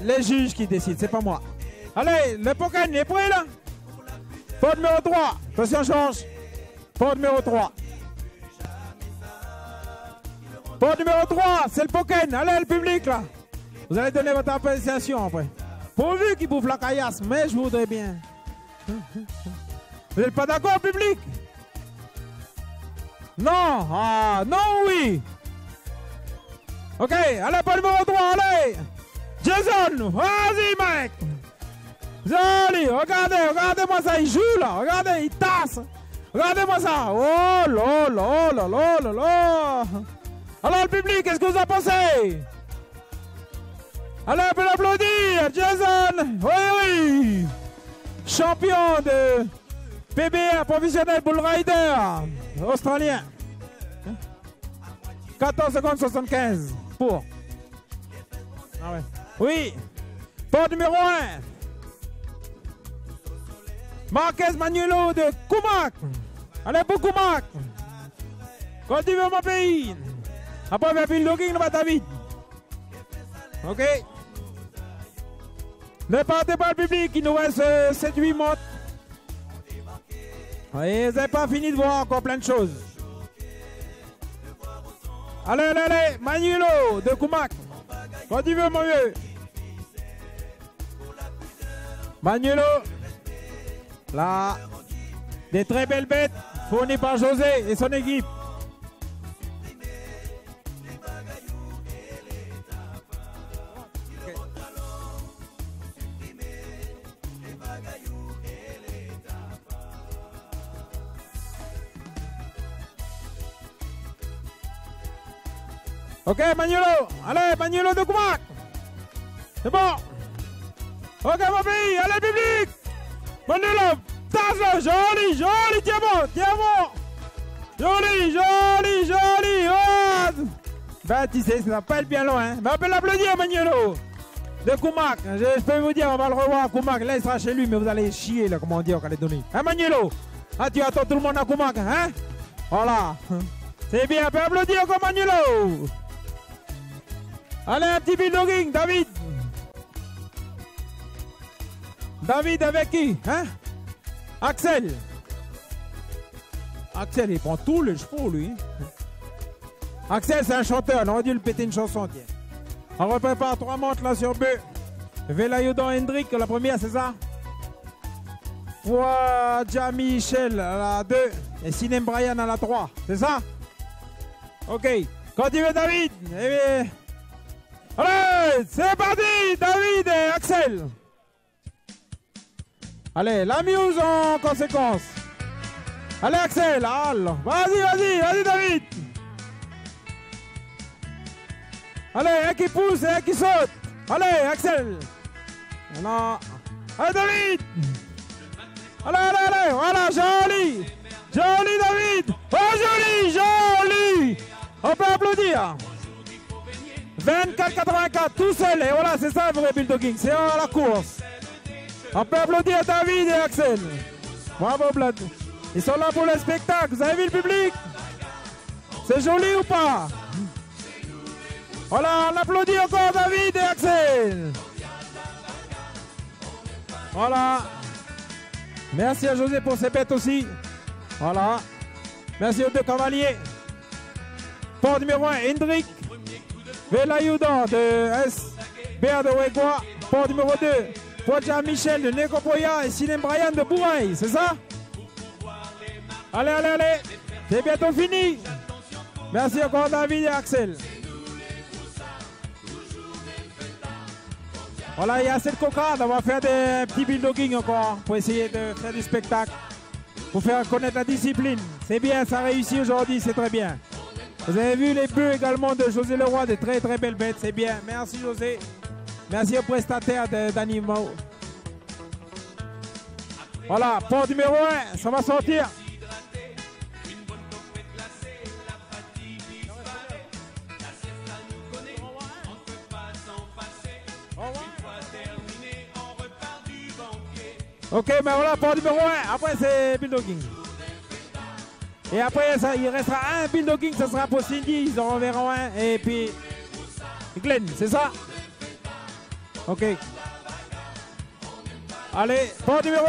Speaker 2: les juges qui décident, c'est pas moi. Allez, le Poken est prêt là? Port numéro 3. Attention, change. Port numéro 3. Port numéro 3, c'est le Poken. Allez, le public là. Vous allez donner votre appréciation après. Pourvu qu'il bouffe la caillasse, mais je voudrais bien. Vous n'êtes pas d'accord, public? Non. Ah, non, oui. Ok, allez, port numéro 3, allez. Jason, vas-y, mec. Joli, regardez-moi ça, il joue là. Regardez, il tasse. Regardez-moi ça. Oh là là là là là là. Alors le public, qu'est-ce que vous en pensez? Allez, on peut l'applaudir, Jason. Oui, oui. Champion de PBR, professionnel bull rider australien. 14 secondes 75 pour. Ah ouais. Oui. Port numéro 1. Marquez Manuelo de Koumak. Allez pour Koumak. Quand tu veux mon pays. Après, on va faire le logging, on va t'habiter. Ok. Ne partez pas le public, il nous reste 7-8 montres. Et vous n'avez pas fini de voir encore plein de choses. Allez, allez, allez, Manuelo de Koumak. Quand tu veux, mon vieux. Manuelo. Là, des très belles bêtes fournies par José et son équipe. Ok, Manuelo. Allez, Manuelo de Koumak. C'est bon. Ok, mon pays. Allez, public. Manuelo. Tasse-le. Joli, joli. Tiens bon. Joli, joli, joli. Oh. Ben, tu sais, ça va pas être bien loin. Mais on peut l'applaudir, Manuelo. De Koumak. Je peux vous dire, on va le revoir à Koumak. Là, il sera chez lui, mais vous allez chier, là, comme on dit en Calédonie. Hein, Manuelo? Ah, tu attends tout le monde à Koumak, hein? Voilà. C'est bien, on peut applaudir encore Manuelo. Allez, un petit bulldogging, David. David avec qui, hein? Axel. Axel, il prend tous les chevaux, lui. Axel, c'est un chanteur. On aurait dû le péter une chanson, tiens. On reprépare 3 montres là sur B. Velayodan Hendrik, la première, c'est ça? Fouadja Michel à la 2. Et Sinem Brian à la 3. C'est ça? Ok. Continue, David. Eh bien... Allez, c'est parti, David et Axel. Allez, la muse en conséquence. Allez, Axel, alors. Vas-y, David. Allez, un qui pousse et un qui saute. Allez, Axel. Non. Allez, David. Allez, voilà, joli. Joli, David. Oh, joli. On peut applaudir. 24,84 tout seul, et voilà, c'est ça le vrai bulldogging, c'est à la course. On peut applaudir David et Axel. Bravo, Blood. Ils sont là pour le spectacle, vous avez vu le public? C'est joli ou pas? Voilà, on applaudit encore David et Axel. Voilà. Merci à José pour ses bêtes aussi. Voilà. Merci aux 2 cavaliers. Port numéro 1, Hendrik Velayudan de SBA de Wegwa. Port numéro 2, Fouadja Michel de Nekopoya et Sinem Brian de Bouraï, c'est ça? Allez. C'est bientôt fini. Merci encore David et Axel. Voilà, il y a assez de cocarde. On va faire des petits bulldogging encore pour essayer de faire du spectacle. Pour faire connaître la discipline. C'est bien, ça réussit aujourd'hui, c'est très bien. Vous avez vu les bœufs également de José Leroy, de très très belles bêtes, c'est bien. Merci José. Merci aux prestataires d'animaux. Voilà, port numéro 1, ça va sortir. Ok, mais voilà, port numéro 1, après c'est bulldogging. Et après, ça, il restera un bulldogging, ça sera pour Cindy, ils en enverront un. Et puis, Glenn, c'est ça? Ok. Allez, port numéro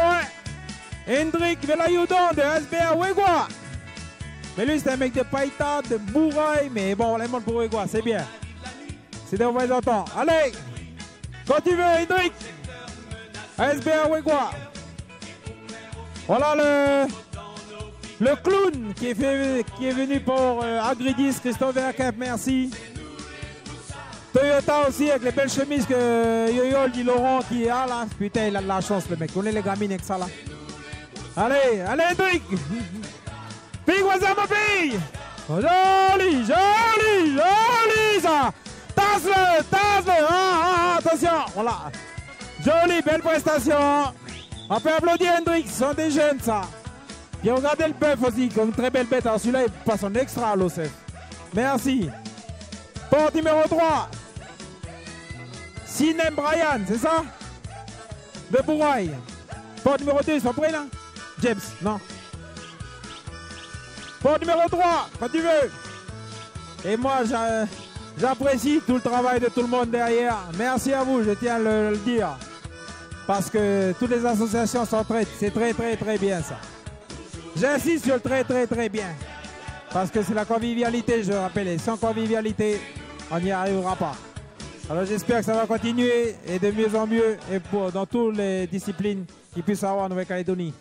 Speaker 2: 1, Hendrik Velayudan de SBA Wegwa. Mais lui, c'est un mec de Païta, de Bouraï, mais bon, on les montre pour Wegwa, c'est bien. C'est des représentants. Allez, quand tu veux, Hendrik. SBA Wegwa. Voilà le clown qui est venu pour Agridis, Christophe Verkamp, merci. Toyota aussi avec les belles chemises que Yoyo dit Laurent qui a là. Putain, il a de la chance le mec. On est les gamines avec ça là. Allez, Hendrik. Big Waza ma fille. Joli ça. Tasse-le. Attention, voilà. Jolie, belle prestation. On peut applaudir Hendrik, ce sont des jeunes ça. Et regardez le bœuf aussi, comme une très belle bête. Alors celui-là, il passe en extra à l'OCF. Merci. Port numéro 3. Sinem Brian, c'est ça? De Bouraï. Port numéro 2, ils sont prêts là? James, non. Port numéro 3, quand tu veux. Et moi, j'apprécie tout le travail de tout le monde derrière. Merci à vous, je tiens à le dire. Parce que toutes les associations s'entraident. C'est très bien ça. J'insiste sur le très bien. Parce que c'est la convivialité, je rappelle. Et sans convivialité, on n'y arrivera pas. Alors j'espère que ça va continuer et de mieux en mieux et dans toutes les disciplines qu'il puisse avoir en Nouvelle-Calédonie.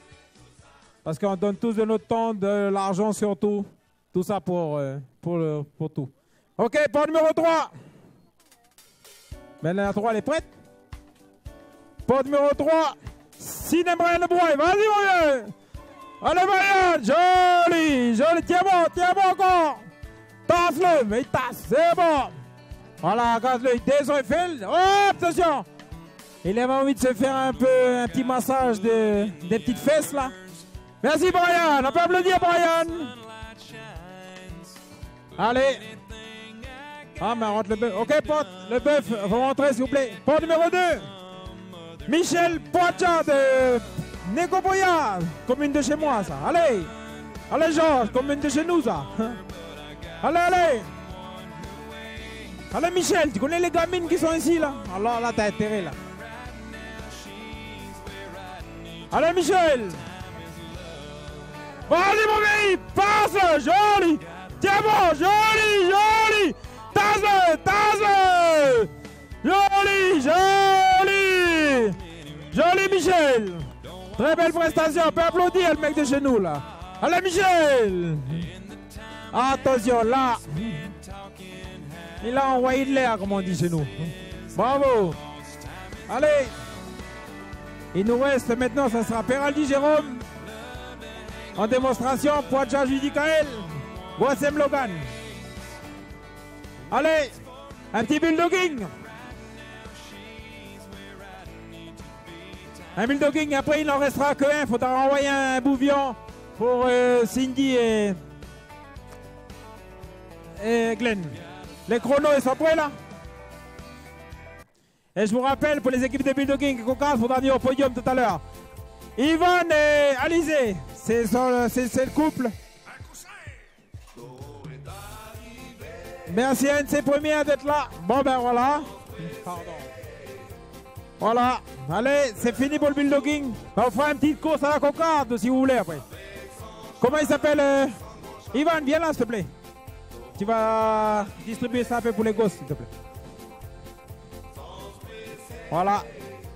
Speaker 2: Parce qu'on donne tous de notre temps, de l'argent surtout. Tout ça pour tout. Ok, port numéro 3. Maintenant la 3, elle est prête. Port numéro 3. Sinem Brian de Bouraï. Vas-y mon vieux. Allez Brian, joli. Tiens bon encore. Tasse-le, mais il tasse, c'est bon. Voilà, regarde-le, il descend, il fait. Oh, attention. Il avait envie de se faire un petit massage des petites fesses là. Merci Brian, on peut applaudir Brian. Allez. Ah, mais rentre le bœuf. Ok, porte, le bœuf, rentrez s'il vous plaît. Porte numéro 2. Michel Poitcha de Nekopoya, commune de chez moi ça. Allez Georges, commune de chez nous ça. Allez. Allez Michel, tu connais les gamines qui sont ici là? Alors là, t'as intérêt là. Allez Michel! Vas-y mon vieil, passe, joli! Tiens bon, joli, joli! Tasse! Joli, joli! Joli Michel! Très belle prestation, on peut applaudir le mec de chez nous là. Allez Michel! Attention là! Il a envoyé de l'air comme on dit chez nous. Bravo! Allez! Il nous reste maintenant, ça sera Peraldi Jérôme. En démonstration, Poitja Judicaël, Boissem Logan. Allez, un petit bulldogging. Un bulldogging, après il n'en restera qu'un. Il faudra renvoyer un bouvion pour Cindy et Glenn. Les chronos, ils sont prêts là? Et je vous rappelle, pour les équipes de bulldogging et coca, il faudra venir au podium tout à l'heure. Yvonne et Alizé, c'est le couple. Merci à NC Première d'être là. Bon ben voilà. Pardon. Voilà. Allez, c'est fini pour le bulldogging. On fera une petite course à la cocarde si vous voulez après. Comment il s'appelle Yvonne, viens là s'il te plaît. Tu vas distribuer ça un peu pour les gosses s'il te plaît. Voilà.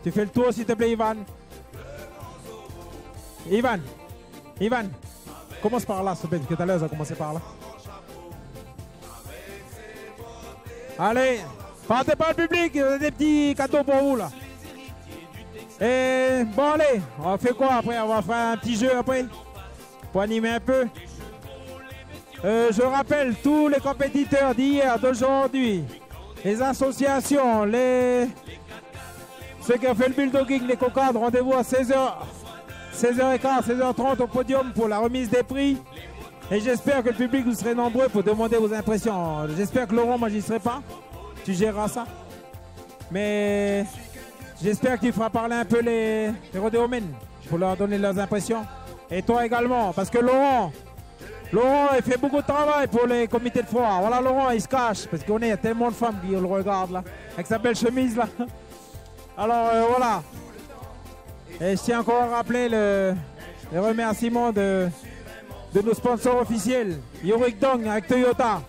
Speaker 2: Tu fais le tour s'il te plaît Yvan. Ivan, commence par là s'il te plaît, parce que tout à l'heure ça a commencé par là. Allez, partez par le public, il y a des petits cadeaux pour vous là. Et bon allez, on fait quoi après? On va faire un petit jeu après pour animer un peu. Je rappelle tous les compétiteurs d'hier, d'aujourd'hui, les associations, ceux qui ont fait le bulldogging, les cocardes, rendez-vous à 16h, 16h15, 16h30 au podium pour la remise des prix. Et j'espère que le public, vous serez nombreux pour demander vos impressions. J'espère que Laurent, moi j'y serai pas. Tu géreras ça. Mais j'espère que tu feras parler un peu les rodéomènes pour leur donner leurs impressions. Et toi également, parce que Laurent, il fait beaucoup de travail pour les comités de foire. Voilà, Laurent, il se cache, parce qu'il y a tellement de femmes qui le regardent là, avec sa belle chemise là. Alors voilà. Et je tiens encore à rappeler les remerciements de nos sponsors officiels. Yorick Dong avec Toyota.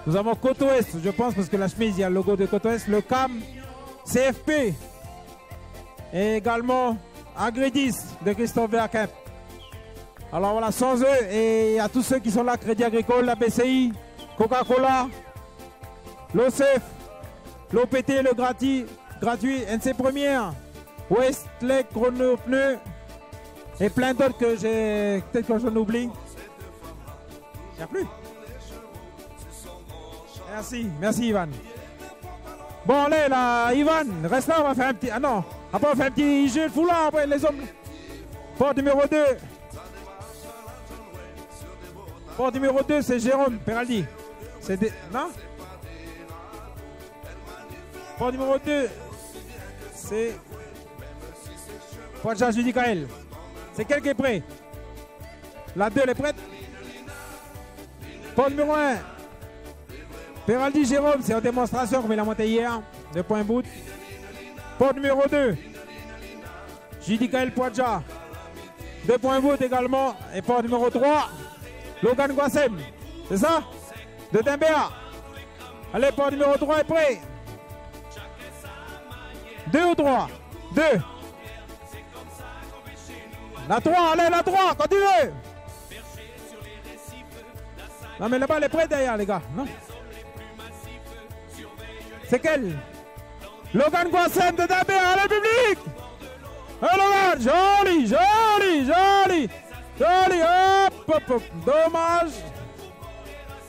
Speaker 2: Nous avons Côte Ouest, je pense, parce que la chemise, il y a le logo de Côte Ouest. Le CAM, CFP. Et également Agridis de Christophe Verkemp. Alors voilà, sans eux, et à tous ceux qui sont là, Crédit Agricole, la BCI, Coca-Cola, l'OCF, l'OPT, le gratuit, NC Première, Westlake, Chrono Pneus, et plein d'autres que j'ai, peut-être que j'en oublie. Il n'y a plus. Merci Ivan. Bon allez là, Ivan, reste là, on va faire un petit, ah non, après on va faire un petit jeu de foulard, après les hommes. Porte numéro 2. Porte numéro 2, c'est Jérôme Peraldi. C'est des... Non? Porte numéro 2, c'est Poitja Judicaël. C'est quel qui est prêt? La 2, elle est prête? Porte numéro 1, Peraldi Jérôme, c'est en démonstration comme il a monté hier, de point bout. Porte numéro 2, Judicaël Poitja, 2 points bout également. Et porte numéro 3, Logan Guassem, c'est ça? De Dimbéa. Allez, porte numéro 3 est prêt. 2 ou 3? 2. La 3, allez, la 3, quand tu veux. Non, mais là-bas, elle est prête derrière, les gars. Non? C'est quelle? Logan Guassem de Dimbéa, allez, public. Logan, joli, joli, joli. Joli, hop. Dommage.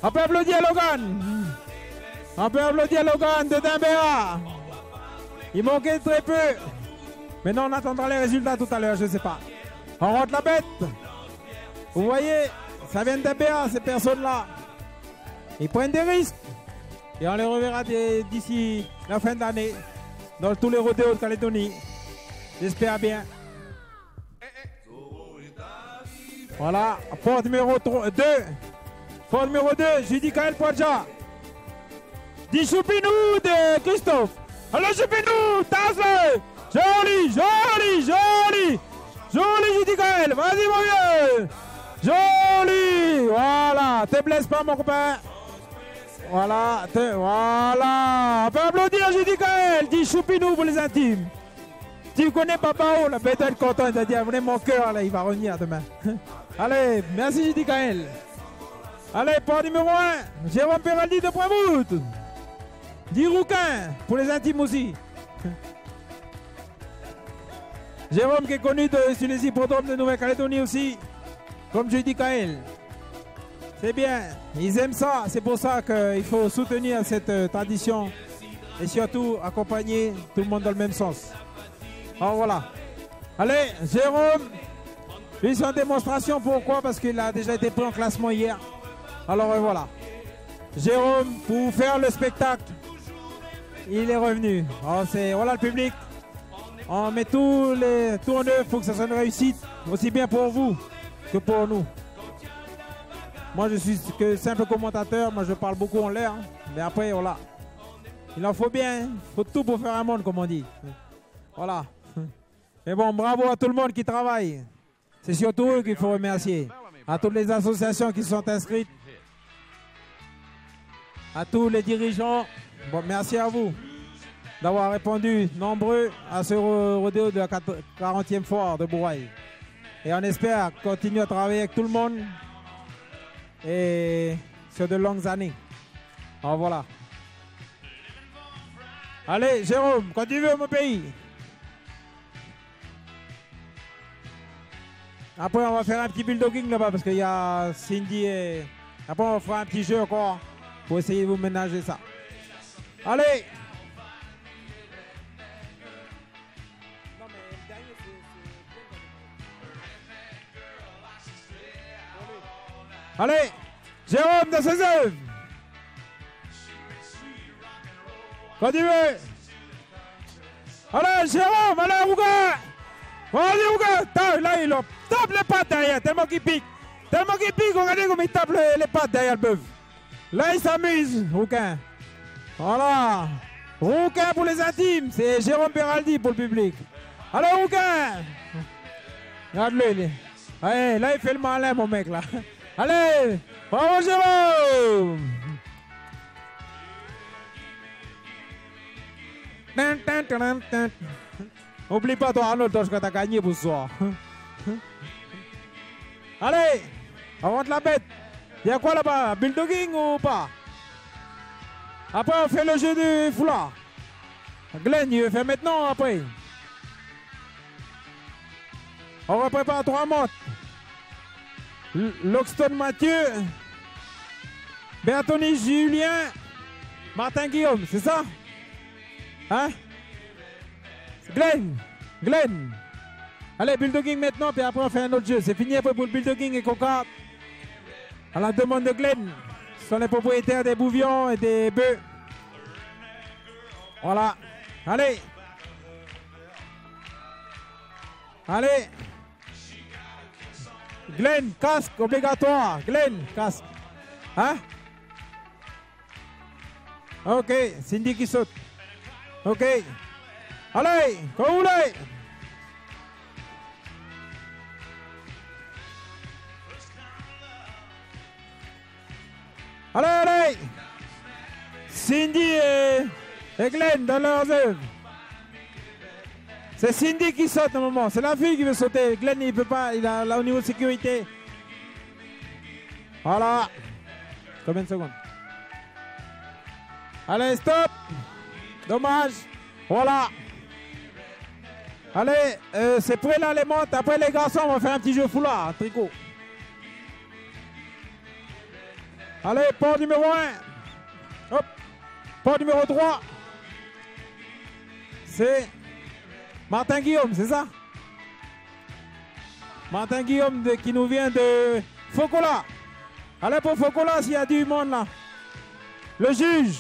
Speaker 2: On peut applaudir Logan. On peut applaudir Logan de Dimbéa. Il manquait très peu. Maintenant, on attendra les résultats tout à l'heure, je ne sais pas. On rentre la bête. Vous voyez, ça vient de Dimbéa, ces personnes-là. Ils prennent des risques. Et on les reverra d'ici la fin de l'année dans tous les rodéos de Calédonie. J'espère bien. Voilà, porte numéro 2. Porte numéro 2, Judicaël Poitja. Dis Choupinou de Christophe. Alors Choupinou, tasse-le. Joli, joli, joli. Joli Judy Gaël. Vas-y mon vieux. Joli. Voilà. Te blesse pas mon copain. Voilà. Voilà. On peut applaudir Judy Gaël. Dis Choupinou pour les intimes. Tu connais Papa O, là, peut être content. Il t'a dit, venez mon cœur, là, il va revenir demain. Allez, merci Judy Gaël. Allez, port numéro 1, Jérôme Peraldi de Poinbout. 10 rouquins, pour les intimes aussi. Jérôme qui est connu sur les hippodromes de Nouvelle-Calédonie aussi, comme Judy Gaël. C'est bien, ils aiment ça, c'est pour ça qu'il faut soutenir cette tradition et surtout accompagner tout le monde dans le même sens. Alors voilà. Allez, Jérôme, lui c'est en démonstration, pourquoi? Parce qu'il a déjà été pris en classement hier. Alors voilà. Jérôme, pour faire le spectacle, il est revenu. Alors voilà le public. On met tout en œuvre pour que ça soit une réussite, aussi bien pour vous que pour nous. Moi je suis que simple commentateur, moi je parle beaucoup en l'air, mais après voilà. Il en faut bien, il faut tout pour faire un monde comme on dit. Voilà. Mais bon, bravo à tout le monde qui travaille. C'est surtout eux qu'il faut remercier. À toutes les associations qui sont inscrites. À tous les dirigeants. Bon, merci à vous d'avoir répondu nombreux à ce rodéo de la 40e foire de Bourail. Et on espère continuer à travailler avec tout le monde. Et sur de longues années. Alors voilà. Allez, Jérôme, quand tu veux, mon pays. Après, on va faire un petit bulldogging là-bas parce qu'il y a Cindy et... Après, on fera un petit jeu encore pour essayer de vous ménager ça. Allez! Allez! Jérôme de ses œuvres! Quand tu veux! Allez, Jérôme! Allez, Rouga! Vas-y, Rouga! Là, il tape les pattes derrière, tellement qu'il pique. Tellement qu'il pique, regardez comme il tape les pattes derrière le bœuf. Là, il s'amuse, Rouquin. Voilà. Rouquin pour les intimes, c'est Jérôme Peraldi pour le public. Allez, Rouquin! Regarde-le. Allez, là, il fait le malin, mon mec, là. Allez! Bravo, Jérôme! Oublie pas toi, Arnold, quand t'as gagné pour ce soir. Allez, on rentre la bête. Il y a quoi là-bas? Bulldogging ou pas? Après, on fait le jeu du foulard. Glenn, il veut faire maintenant ou après? On va préparer 3 montres. Loxton Mathieu, Bertoni Julien, Martin Guillaume, c'est ça? Hein? Glenn. Allez, bulldogging maintenant, puis après on fait un autre jeu. C'est fini après pour le bulldogging et coca. À la demande de Glenn, ce sont les propriétaires des bouvions et des bœufs. Voilà. Allez. Glenn, casque obligatoire. Glenn, casque. Hein? Ok, Cindy qui saute. Ok. Allez, quand vous voulez. Allez. Cindy et Glenn dans leurs œuvres. C'est Cindy qui saute au moment. C'est la fille qui veut sauter. Glenn, il ne peut pas. Il a là au niveau de sécurité. Voilà. Combien de secondes? Allez, stop. Dommage. Voilà. Allez, c'est prêt là les montes. Après les garçons, on va faire un petit jeu foulard, tricot. Allez, port numéro 1. Hop. Port numéro 3. C'est Martin Guillaume, c'est ça? Martin Guillaume qui nous vient de Focola. Allez pour Focola s'il y a du monde là. Le juge.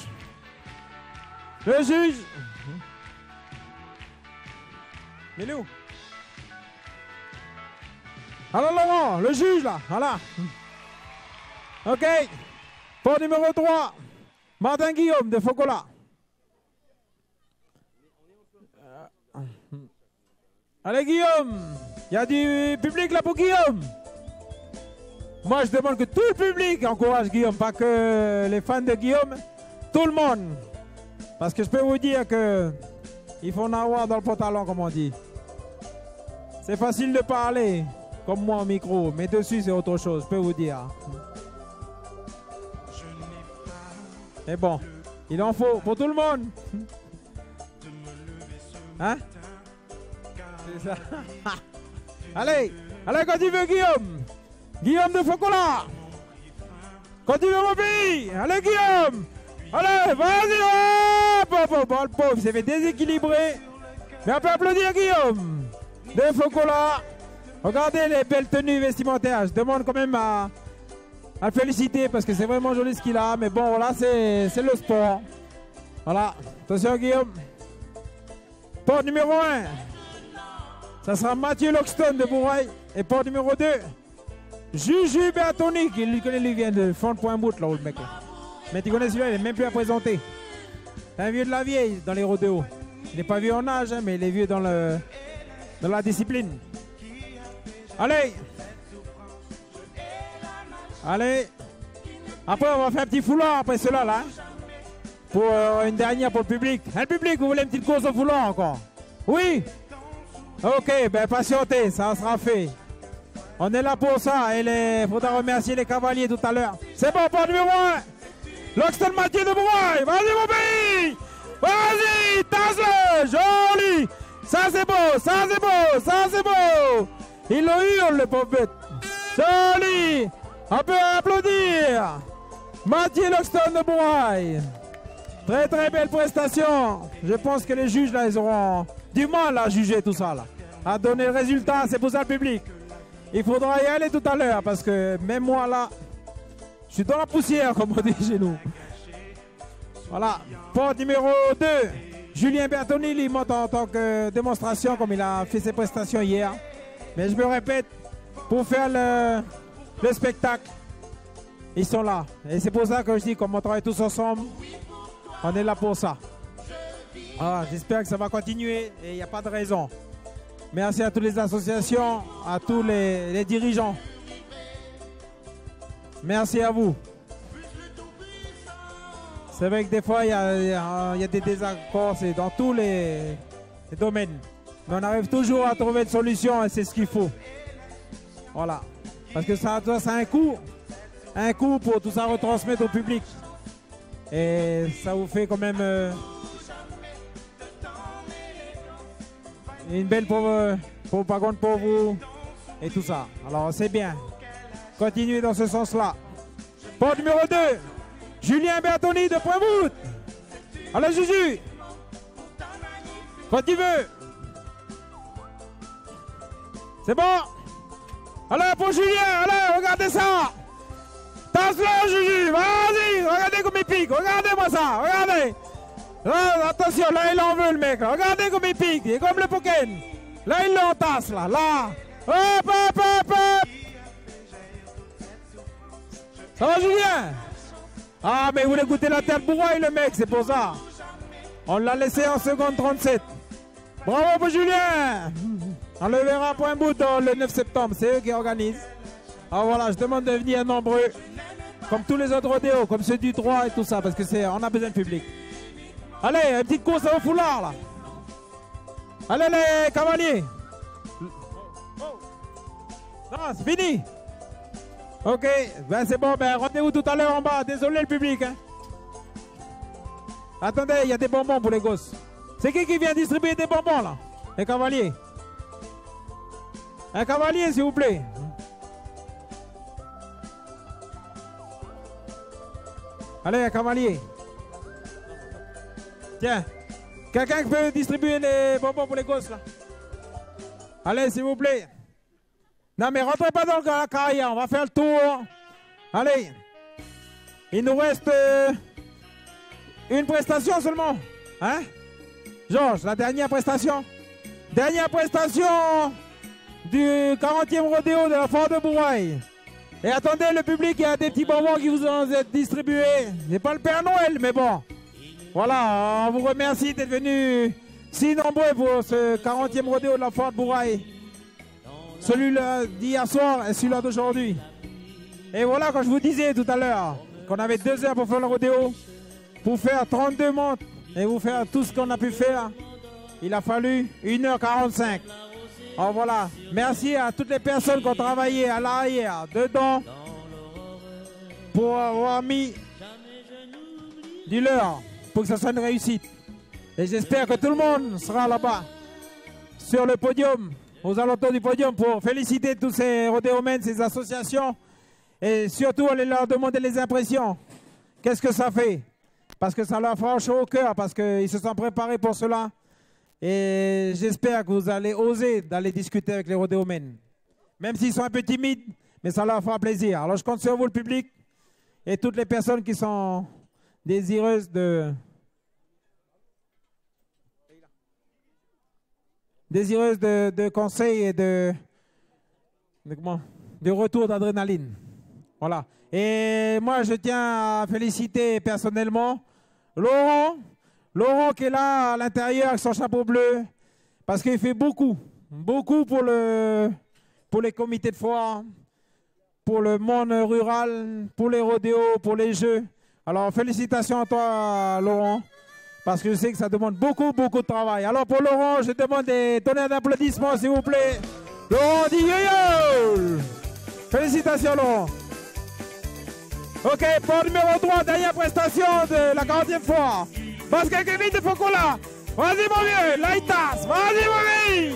Speaker 2: Il est où? Alors Laurent, le juge là, voilà. Ok. Port numéro 3. Martin Guillaume de Focola. Allez Guillaume, il y a du public là pour Guillaume. Moi je demande que tout le public encourage Guillaume, pas que les fans de Guillaume, tout le monde. Parce que je peux vous dire que il faut en avoir dans le pantalon comme on dit. C'est facile de parler comme moi au micro, mais dessus c'est autre chose, je peux vous dire. Et bon, il en faut pour tout le monde. Hein? C'est ça. Allez, allez quand tu veux Guillaume. Guillaume de Focola. Quand tu veux mon pays. Allez Guillaume. Allez, vas-y. Hop, le pauvre, il s'est fait déséquilibrer. Mais on peut applaudir Guillaume de Focola. Regardez les belles tenues vestimentaires. Je demande quand même à le féliciter parce que c'est vraiment joli ce qu'il a. Mais bon, voilà, c'est le sport. Voilà. Attention Guillaume. Porte numéro 1. Ça sera Mathieu Loxton de Bourail. Et porte numéro 2. Juju Bertoni, qui lui vient de Fond-Point-Bout, là, le mec. Mais tu connais celui-là, il n'est même plus à présenter. C'est un vieux de la vieille dans les rodéos. Il n'est pas vieux en âge, hein, mais il est vieux dans la discipline. Allez. Allez. Après, on va faire un petit foulard après cela, là. Pour une dernière pour le public. Le public, vous voulez une petite course au foulard encore? Oui? Ok, ben patientez, ça sera fait. On est là pour ça. Et il faudra remercier les cavaliers tout à l'heure. C'est bon, pas numéro 1. Loxton Mathieu de Bourail. Vas-y mon pays. Vas-y, tasse-le. Joli. Ça c'est beau, ça c'est beau, ça c'est beau. Il le hurle le pauvre bête. Joli. On peut applaudir. Mathieu Loxton de Bourail. Très très belle prestation. Je pense que les juges là, ils auront du mal à juger tout ça là. À donner le résultat, c'est pour ça le public. Il faudra y aller tout à l'heure parce que même moi là, je suis dans la poussière comme on dit chez nous. Voilà, porte numéro 2, Julien Bertoni, il monte en tant que démonstration comme il a fait ses prestations hier. Mais je me répète, pour faire le spectacle, ils sont là. Et c'est pour ça que je dis qu'on travaille tous ensemble, on est là pour ça. Ah, j'espère que ça va continuer et il n'y a pas de raison. Merci à toutes les associations, à tous les dirigeants. Merci à vous. C'est vrai que des fois, il y a des désaccords, c'est dans tous les domaines. Mais on arrive toujours à trouver une solution et c'est ce qu'il faut. Voilà. Parce que ça a un coût pour tout ça retransmettre au public. Et ça vous fait quand même une belle propagande pour vous et tout ça. Alors c'est bien. Continuez dans ce sens-là. Porte numéro 2, Julien Bertoni de Point-Bout. Allez Juju. Quand tu veux. C'est bon. Allez pour Julien, allez, regardez ça. Tasse-le Juju, vas-y, regardez comme il pique, regardez-moi ça, regardez. Là, attention, là il en veut le mec, regardez comme il pique, il est comme le Pokémon. Là il l'entasse, là. Hop, hop, hop, hop. Ça va Julien? Ah mais il voulait goûter la terre bourraille le mec, c'est pour ça. On l'a laissé en seconde 37. Bravo pour Julien. On le verra à Point-Bout le 9 septembre, c'est eux qui organisent. Alors voilà, je demande de venir nombreux, comme tous les autres rodéos, comme ceux du droit et tout ça, parce que on a besoin de public. Allez, une petite course au foulard là. Allez les cavaliers. Non, c'est fini. Ok, ben c'est bon, ben rendez-vous tout à l'heure en bas. Désolé le public. Hein. Attendez, il y a des bonbons pour les gosses. C'est qui vient distribuer des bonbons là? Les cavaliers. Un cavalier s'il vous plaît. Allez, un cavalier. Tiens, quelqu'un qui peut distribuer les bonbons pour les gosses là? Allez, s'il vous plaît. Non, mais rentrez pas dans la carrière, on va faire le tour. Allez, il nous reste une prestation seulement. Hein? Georges, la dernière prestation. Dernière prestation du 40e rodéo de la Foire de Bourail. Et attendez, le public, il y a des petits bonbons qui vous ont été distribués. C'est pas le Père Noël, mais bon. Voilà, on vous remercie d'être venus si nombreux pour ce 40e rodéo de la foire de Bourail. Celui-là d'hier soir et celui-là d'aujourd'hui. Et voilà, quand je vous disais tout à l'heure qu'on avait 2 heures pour faire le rodéo, pour faire 32 montes et vous faire tout ce qu'on a pu faire, il a fallu 1h45. Alors voilà, merci à toutes les personnes qui ont travaillé à l'arrière, dedans, pour avoir mis du leur, pour que ça soit une réussite. Et j'espère que tout le monde sera là-bas, sur le podium, aux alentours du podium, pour féliciter tous ces rodéomènes, ces associations, et surtout aller leur demander les impressions. Qu'est-ce que ça fait? Parce que ça leur fera chaud au cœur, parce qu'ils se sont préparés pour cela. Et j'espère que vous allez oser d'aller discuter avec les rodéomènes. Même s'ils sont un peu timides, mais ça leur fera plaisir. Alors je compte sur vous, le public, et toutes les personnes qui sont désireuses de conseils et de retour d'adrénaline. Voilà. Et moi, je tiens à féliciter personnellement Laurent qui est là à l'intérieur avec son chapeau bleu, parce qu'il fait beaucoup pour les comités de foire, pour le monde rural, pour les rodéos, pour les jeux. Alors félicitations à toi, Laurent, parce que je sais que ça demande beaucoup de travail. Alors pour Laurent, je demande des tonnerres d'applaudissements, s'il vous plaît. Laurent dit yo-yo! Félicitations, Laurent. Ok, pour numéro 3, dernière prestation de la 40e foire. Parce que Kevin de Focola, vas-y mon vieux, Laitas, vas-y mon vieux,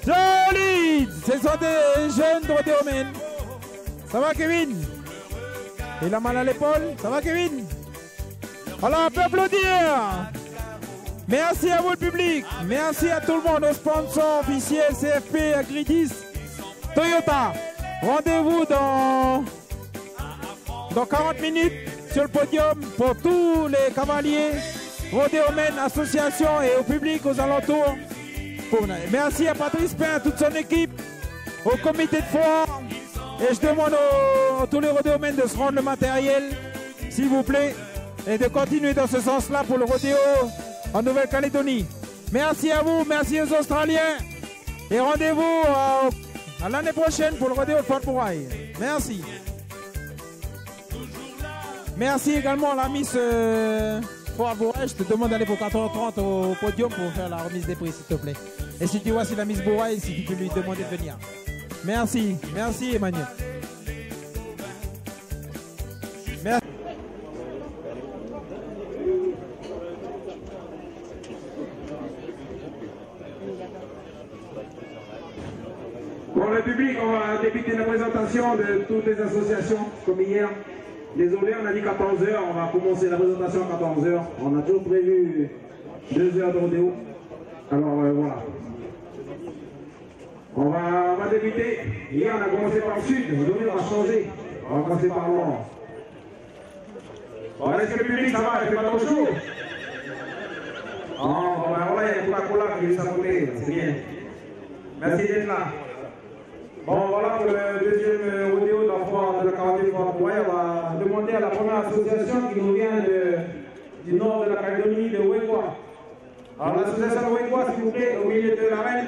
Speaker 2: joli. Ce sont des jeunes rodéomènes. Ça va Kevin? Il a mal à l'épaule, ça va Kevin? Alors on peut applaudir. Merci à vous le public, merci à tout le monde, aux sponsors officiels, CFP, Agridis, Toyota. Rendez-vous dans 40 minutes sur le podium pour tous les cavaliers, rodéomènes, associations et au public aux alentours. Merci à Patrice Pain, toute son équipe, au comité de foire. Et je demande à tous les rodéomènes de se rendre le matériel, s'il vous plaît, et de continuer dans ce sens-là pour le rodéo en Nouvelle-Calédonie. Merci à vous, merci aux Australiens. Et rendez-vous à l'année prochaine pour le rodéo de Fort Bourail. Merci. Merci également à la Miss Fort Bourail. Je te demande d'aller pour 4h30 au podium pour faire la remise des prix, s'il te plaît. Et si tu vois si la Miss Bourail, si tu peux lui demander de venir. Merci, merci Emmanuel. Merci.
Speaker 1: Pour le public, on va débuter la présentation de toutes les associations, comme hier. Désolé, on a dit 14h, on va commencer la présentation à 14h. On a toujours prévu 2 heures de rodéo. Alors voilà. On va débuter. Hier, on a commencé par le sud. Aujourd'hui, on va changer. On va commencer par le nord. Bon, est-ce que le public, ça va? Il fait pas trop chaud? Oh, bon, ben voilà, il y a Coca-Cola qui vient s'abonner. C'est bien. Merci d'être là. Bon, voilà pour le deuxième rodéo de la foire de la 40e foire de Bourail. On va demander à la première association qui nous vient du nord de la Calédonie, de Ouégoua. Alors, l'association de Ouégoua, s'il vous plaît, au milieu de l'arène.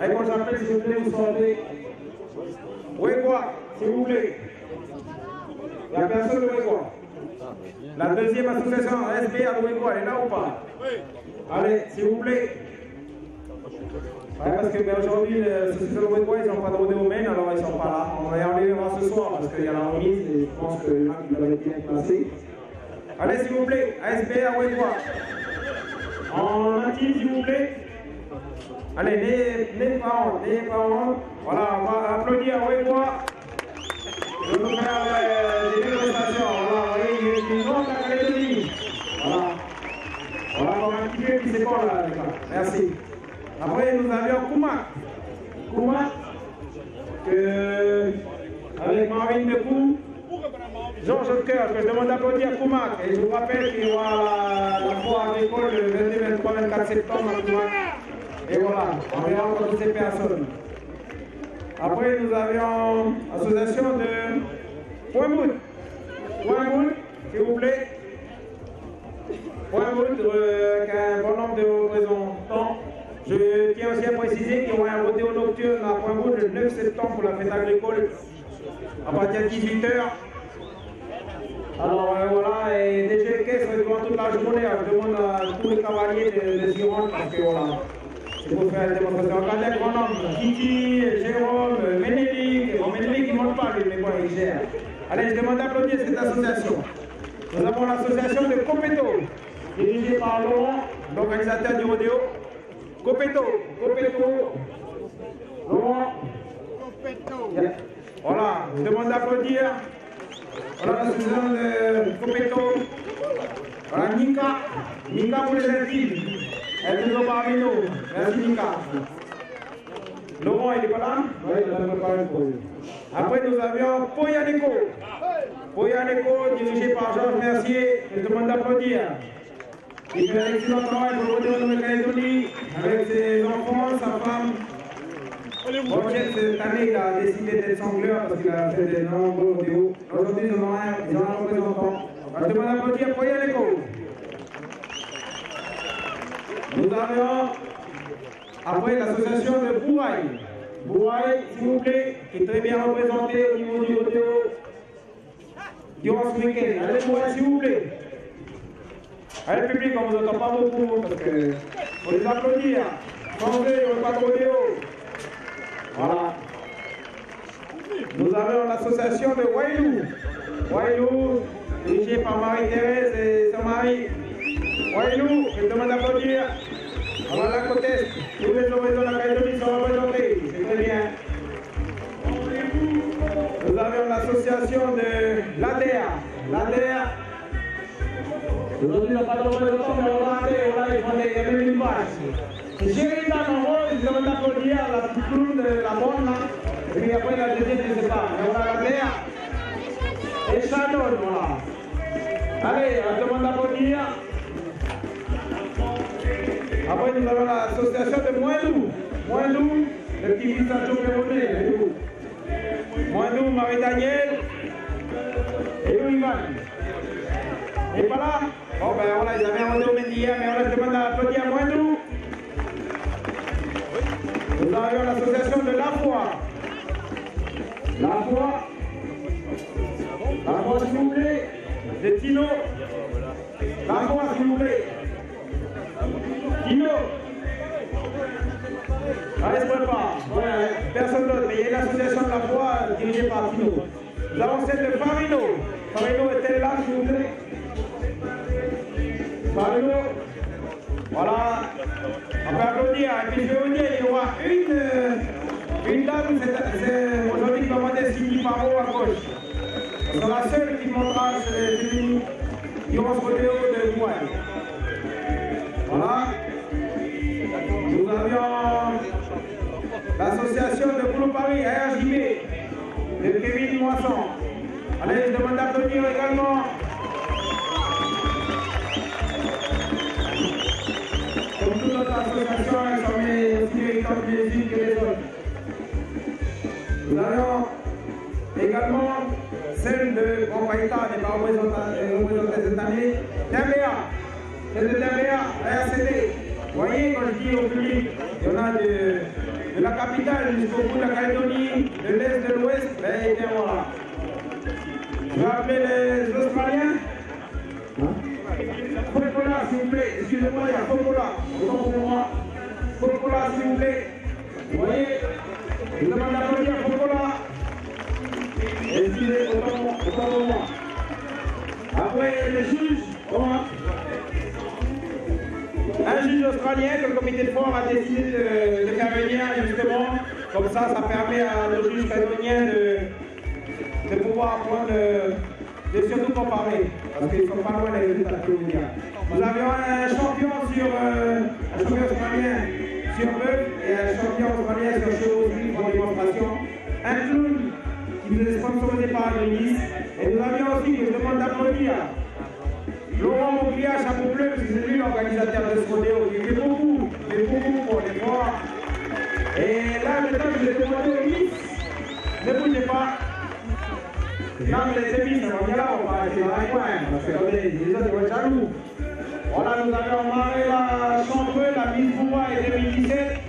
Speaker 1: Et quand j'appelle, s'il vous plaît, vous sortez. Ouégoua, s'il vous plaît. Il n'y a personne de Ouégoua. La deuxième association, SBA de Ouégoua, elle est là ou pas? Oui. Allez, s'il vous plaît. Ouais, parce que aujourd'hui, ceux de Ouégoua, ils n'ont pas de rodéomène, alors ils ne sont pas là. On va y arriver ce soir parce qu'il y a la remise et je pense que les gens qui doivent être bien placés. Allez, s'il vous plaît, SBA Ouégoua. En intime, s'il vous plaît. Allez, les parents. Voilà, on va applaudir à Ouégoua. Je vais nous faire des démonstrations. Voilà, vous voyez, du nord de la Calédonie. Voilà. Voilà, on va un petit peu, puis c'est bon là, les gars. Merci. Après, nous avions Koumak, avec Marine Decou, Georges Coeur, que je demande d'applaudir Koumak. Et je vous rappelle qu'il y aura la foire agricole le 22, 23, 24 septembre à Koumak. Et voilà, on verra encore toutes ces personnes. Après, nous avions l'association de Point-Bout. Point-Bout, s'il vous plaît. Point-Bout, avec un bon nombre de représentants. Je tiens aussi à préciser qu'il y aura un rodéo nocturne à Point-Bout le 9 septembre pour la fête agricole à partir de 18h. Alors voilà, et DG Caisse durant toute la journée, je demande à tous les cavaliers de s'y rendre parce que voilà, c'est pour faire une démonstration. Regardez un grand nombre, Kiki, Jérôme, Ménélique, Ménélique il ne monte pas lui, mais bon, il gère. Allez, je demande d'applaudir cette association. Nous avons l'association de Copeto, dirigée par Laurent, l'organisateur du rodéo. Copeto, Laurent. Yeah. Voilà, je demande d'applaudir. Voilà l'association de Copeto. Voilà Nika pour les intimes. Elle est toujours parmi nous. Merci Nika. Laurent, il n'est pas là? Oui, il est pas là. Après, nous avions Poyaneko, dirigé par Georges Mercier. Je demande d'applaudir. Il fait un excellent travail pour le rodéo de Nouvelle-Calédonie avec ses enfants, sa femme. Bon, cette année, il a décidé d'être sangleur parce qu'il a fait des nombreux rodéos. Aujourd'hui, nous avons un représentant. Je demande d'applaudir Poyaneko. Nous avions après l'association de Bouraï. Bouraï, s'il vous plaît, qui est très bien représenté au niveau du rodéo durant ce week-end. Allez, Bouraï, s'il vous plaît. Allez, public, on ne vous entend pas beaucoup parce que faut les applaudir. Changez, on ne pas de rodéo. Voilà. Nous avons l'association de Wailou, dirigée par Marie-Thérèse et son mari. Wailou, je demande d'applaudir. Voilà la côte est. Tous les horizons de la Calédonie sont représentés. C'est très bien. Nous avons l'association de l'ADER. Aujourd'hui, on n'a pas de représentant, mais on va aller, il y a même une vache. J'ai dans le rôle, je demande d'applaudir la petite clown de la bonne, là. Et puis après, la deuxième, je ne sais pas. Mais on a l'ADER. Et Shannon, voilà. Allez, on demande d'applaudir. Après, nous avons l'association de Moindou, le petit fils à Chopéroné. Moindou, Marie-Daniel et Louis-Ivan. Et pas là? Bon, ben voilà, ils avaient un rodéo hier, mais on leur demande d'applaudir Moindou. Nous avons l'association de La Foi, s'il vous plaît. De Tino. La Foi, s'il vous plaît. Tino. Allez, se prépare. Ouais, personne d'autre, mais il y a une association de La Foi dirigée par Tino. Nous avons celle de Farino. Farino est-elle là, s'il vous plaît? Farino. Voilà. On peut applaudir. Et puis je vais vous dire, il y aura une dame, c'est aujourd'hui qui va monter Sylvie Paro à gauche. Ce sera la seule qui montrera durant ce rodéo de Gouaille. Voilà. Nous avions l'association de Boulot Paris, ARJB, de Kevin Moisson. Allez, je demande d'applaudir également. Comme toute notre association, elles sont aussi méritantes les unes que les autres. Nous avons également celle de Compaïta, n'est pas représentée cette année, Dembéa. Celle de Dembéa, RCD. Vous voyez, quand je dis au public, il y en a de la capitale jusqu'au bout de la Calédonie, de l'est, de l'ouest, ben bien voilà. Je vais appeler les Australiens. Fokola, s'il vous plaît. Excusez-moi, il y a Fokola. Autant pour moi. Fokola, s'il vous plaît. Vous voyez, je vous demande d'applaudir Fokola. Excusez, autant pour moi. Après, les juges, comment? Un juge australien que le comité de fort a décidé de faire venir, justement. Comme ça permet à nos juges calédoniens de pouvoir prendre, de surtout comparer. Parce qu'ils ne sont pas loin des résultats que vous dire. Nous avions un champion australien sur bœuf et un champion australien sur chevaux pour démonstration. Un clown qui nous est sponsorisé par Denis. Et nous avions aussi, je demande d'applaudir, Laurent Mouglia, chapeau bleu, parce que c'est lui l'organisateur de ce rodéo. Il fait beaucoup pour l'effort. Et là, maintenant, je vais demander au Miss. Ne bougez pas. Non, mais les demi, ça va bien là, on va essayer dans les coins, parce que les autres vont être jaloux. Voilà, nous avons marré la Chantreux, la Miss Bourrois et 2017.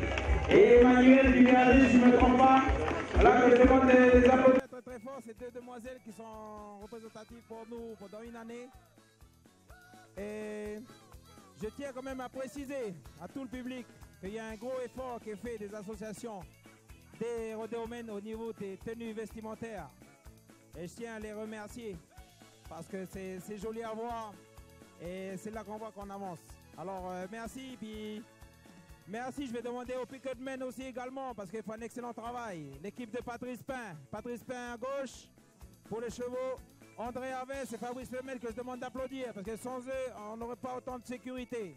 Speaker 1: Et Emmanuel Dugarry, si je ne me trompe pas. Voilà, que je demande des applaudissements.
Speaker 2: Très fort, c'est deux demoiselles qui sont représentatives pour nous pendant une année. Et je tiens quand même à préciser à tout le public qu'il y a un gros effort qui est fait des associations, des rodéomènes au niveau des tenues vestimentaires. Et je tiens à les remercier parce que c'est joli à voir et c'est là qu'on voit qu'on avance. Alors merci, puis merci, je vais demander au Picketmen aussi également parce qu'ils font un excellent travail. L'équipe de Patrice Pain à gauche pour les chevaux. André Havès et Fabrice Lemel que je demande d'applaudir parce que sans eux, on n'aurait pas autant de sécurité.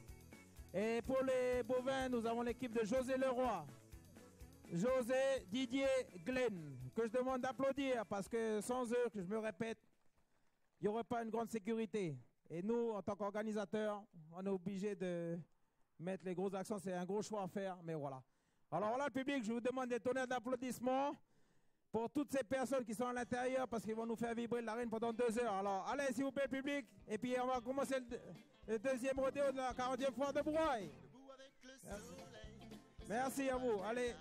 Speaker 2: Et pour les bovins, nous avons l'équipe de José Leroy, José, Didier, Glenn, que je demande d'applaudir parce que sans eux, que je me répète, il n'y aurait pas une grande sécurité. Et nous, en tant qu'organisateurs, on est obligé de mettre les gros accents. C'est un gros choix à faire, mais voilà. Alors voilà, le public, je vous demande des tonnerres d'applaudissements pour toutes ces personnes qui sont à l'intérieur parce qu'ils vont nous faire vibrer l'arène pendant 2 heures. Alors, allez, s'il vous plaît, public. Et puis, on va commencer le deuxième rodéo de la 40e foire de Brouaille. Merci à vous. Allez.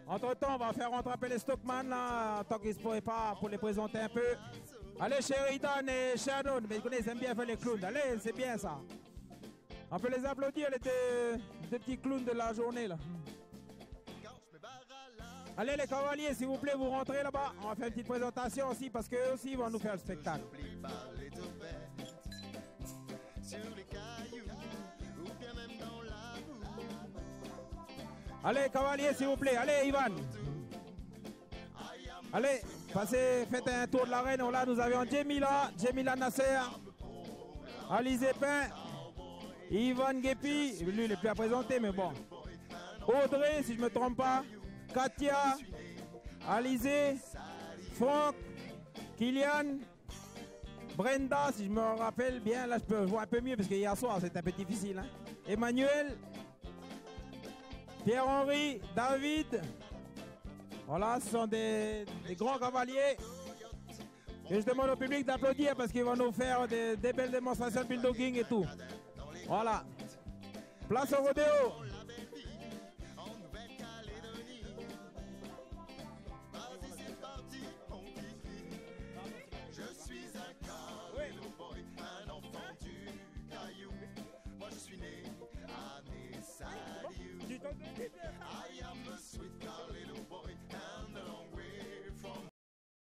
Speaker 2: Entre-temps, on va faire rattraper les Stockman, là, tant qu'ils ne se pourraient pas, pour les présenter un peu. Allez, Sheridan et Shannon, mais ils aiment bien faire les clowns. Allez, c'est bien ça. On peut les applaudir, les deux petits clowns de la journée, là. Allez, les cavaliers, s'il vous plaît, vous rentrez là-bas. On va faire une petite présentation aussi, parce qu'eux aussi vont nous faire le spectacle. Allez, cavaliers, s'il vous plaît. Allez, Ivan. Allez, passez, faites un tour de l'arène. Là, nous avions Jemila Nasser, Alizé Pin, Ivan Guépi, lui, il n'est plus à présenter, mais bon. Audrey, si je ne me trompe pas, Katia, Alizé, Franck, Kylian, Brenda, si je me rappelle bien, là, je peux voir un peu mieux, parce que hier soir, c'était un peu difficile. Hein. Emmanuel, Pierre-Henri, David. Voilà, ce sont des grands cavaliers. Et je demande au public d'applaudir parce qu'ils vont nous faire des belles démonstrations de bulldogging et tout. Voilà. Place au rodéo.
Speaker 3: Je suis un cowboy, un enfant du caillou. Moi je suis né à Nessaliou.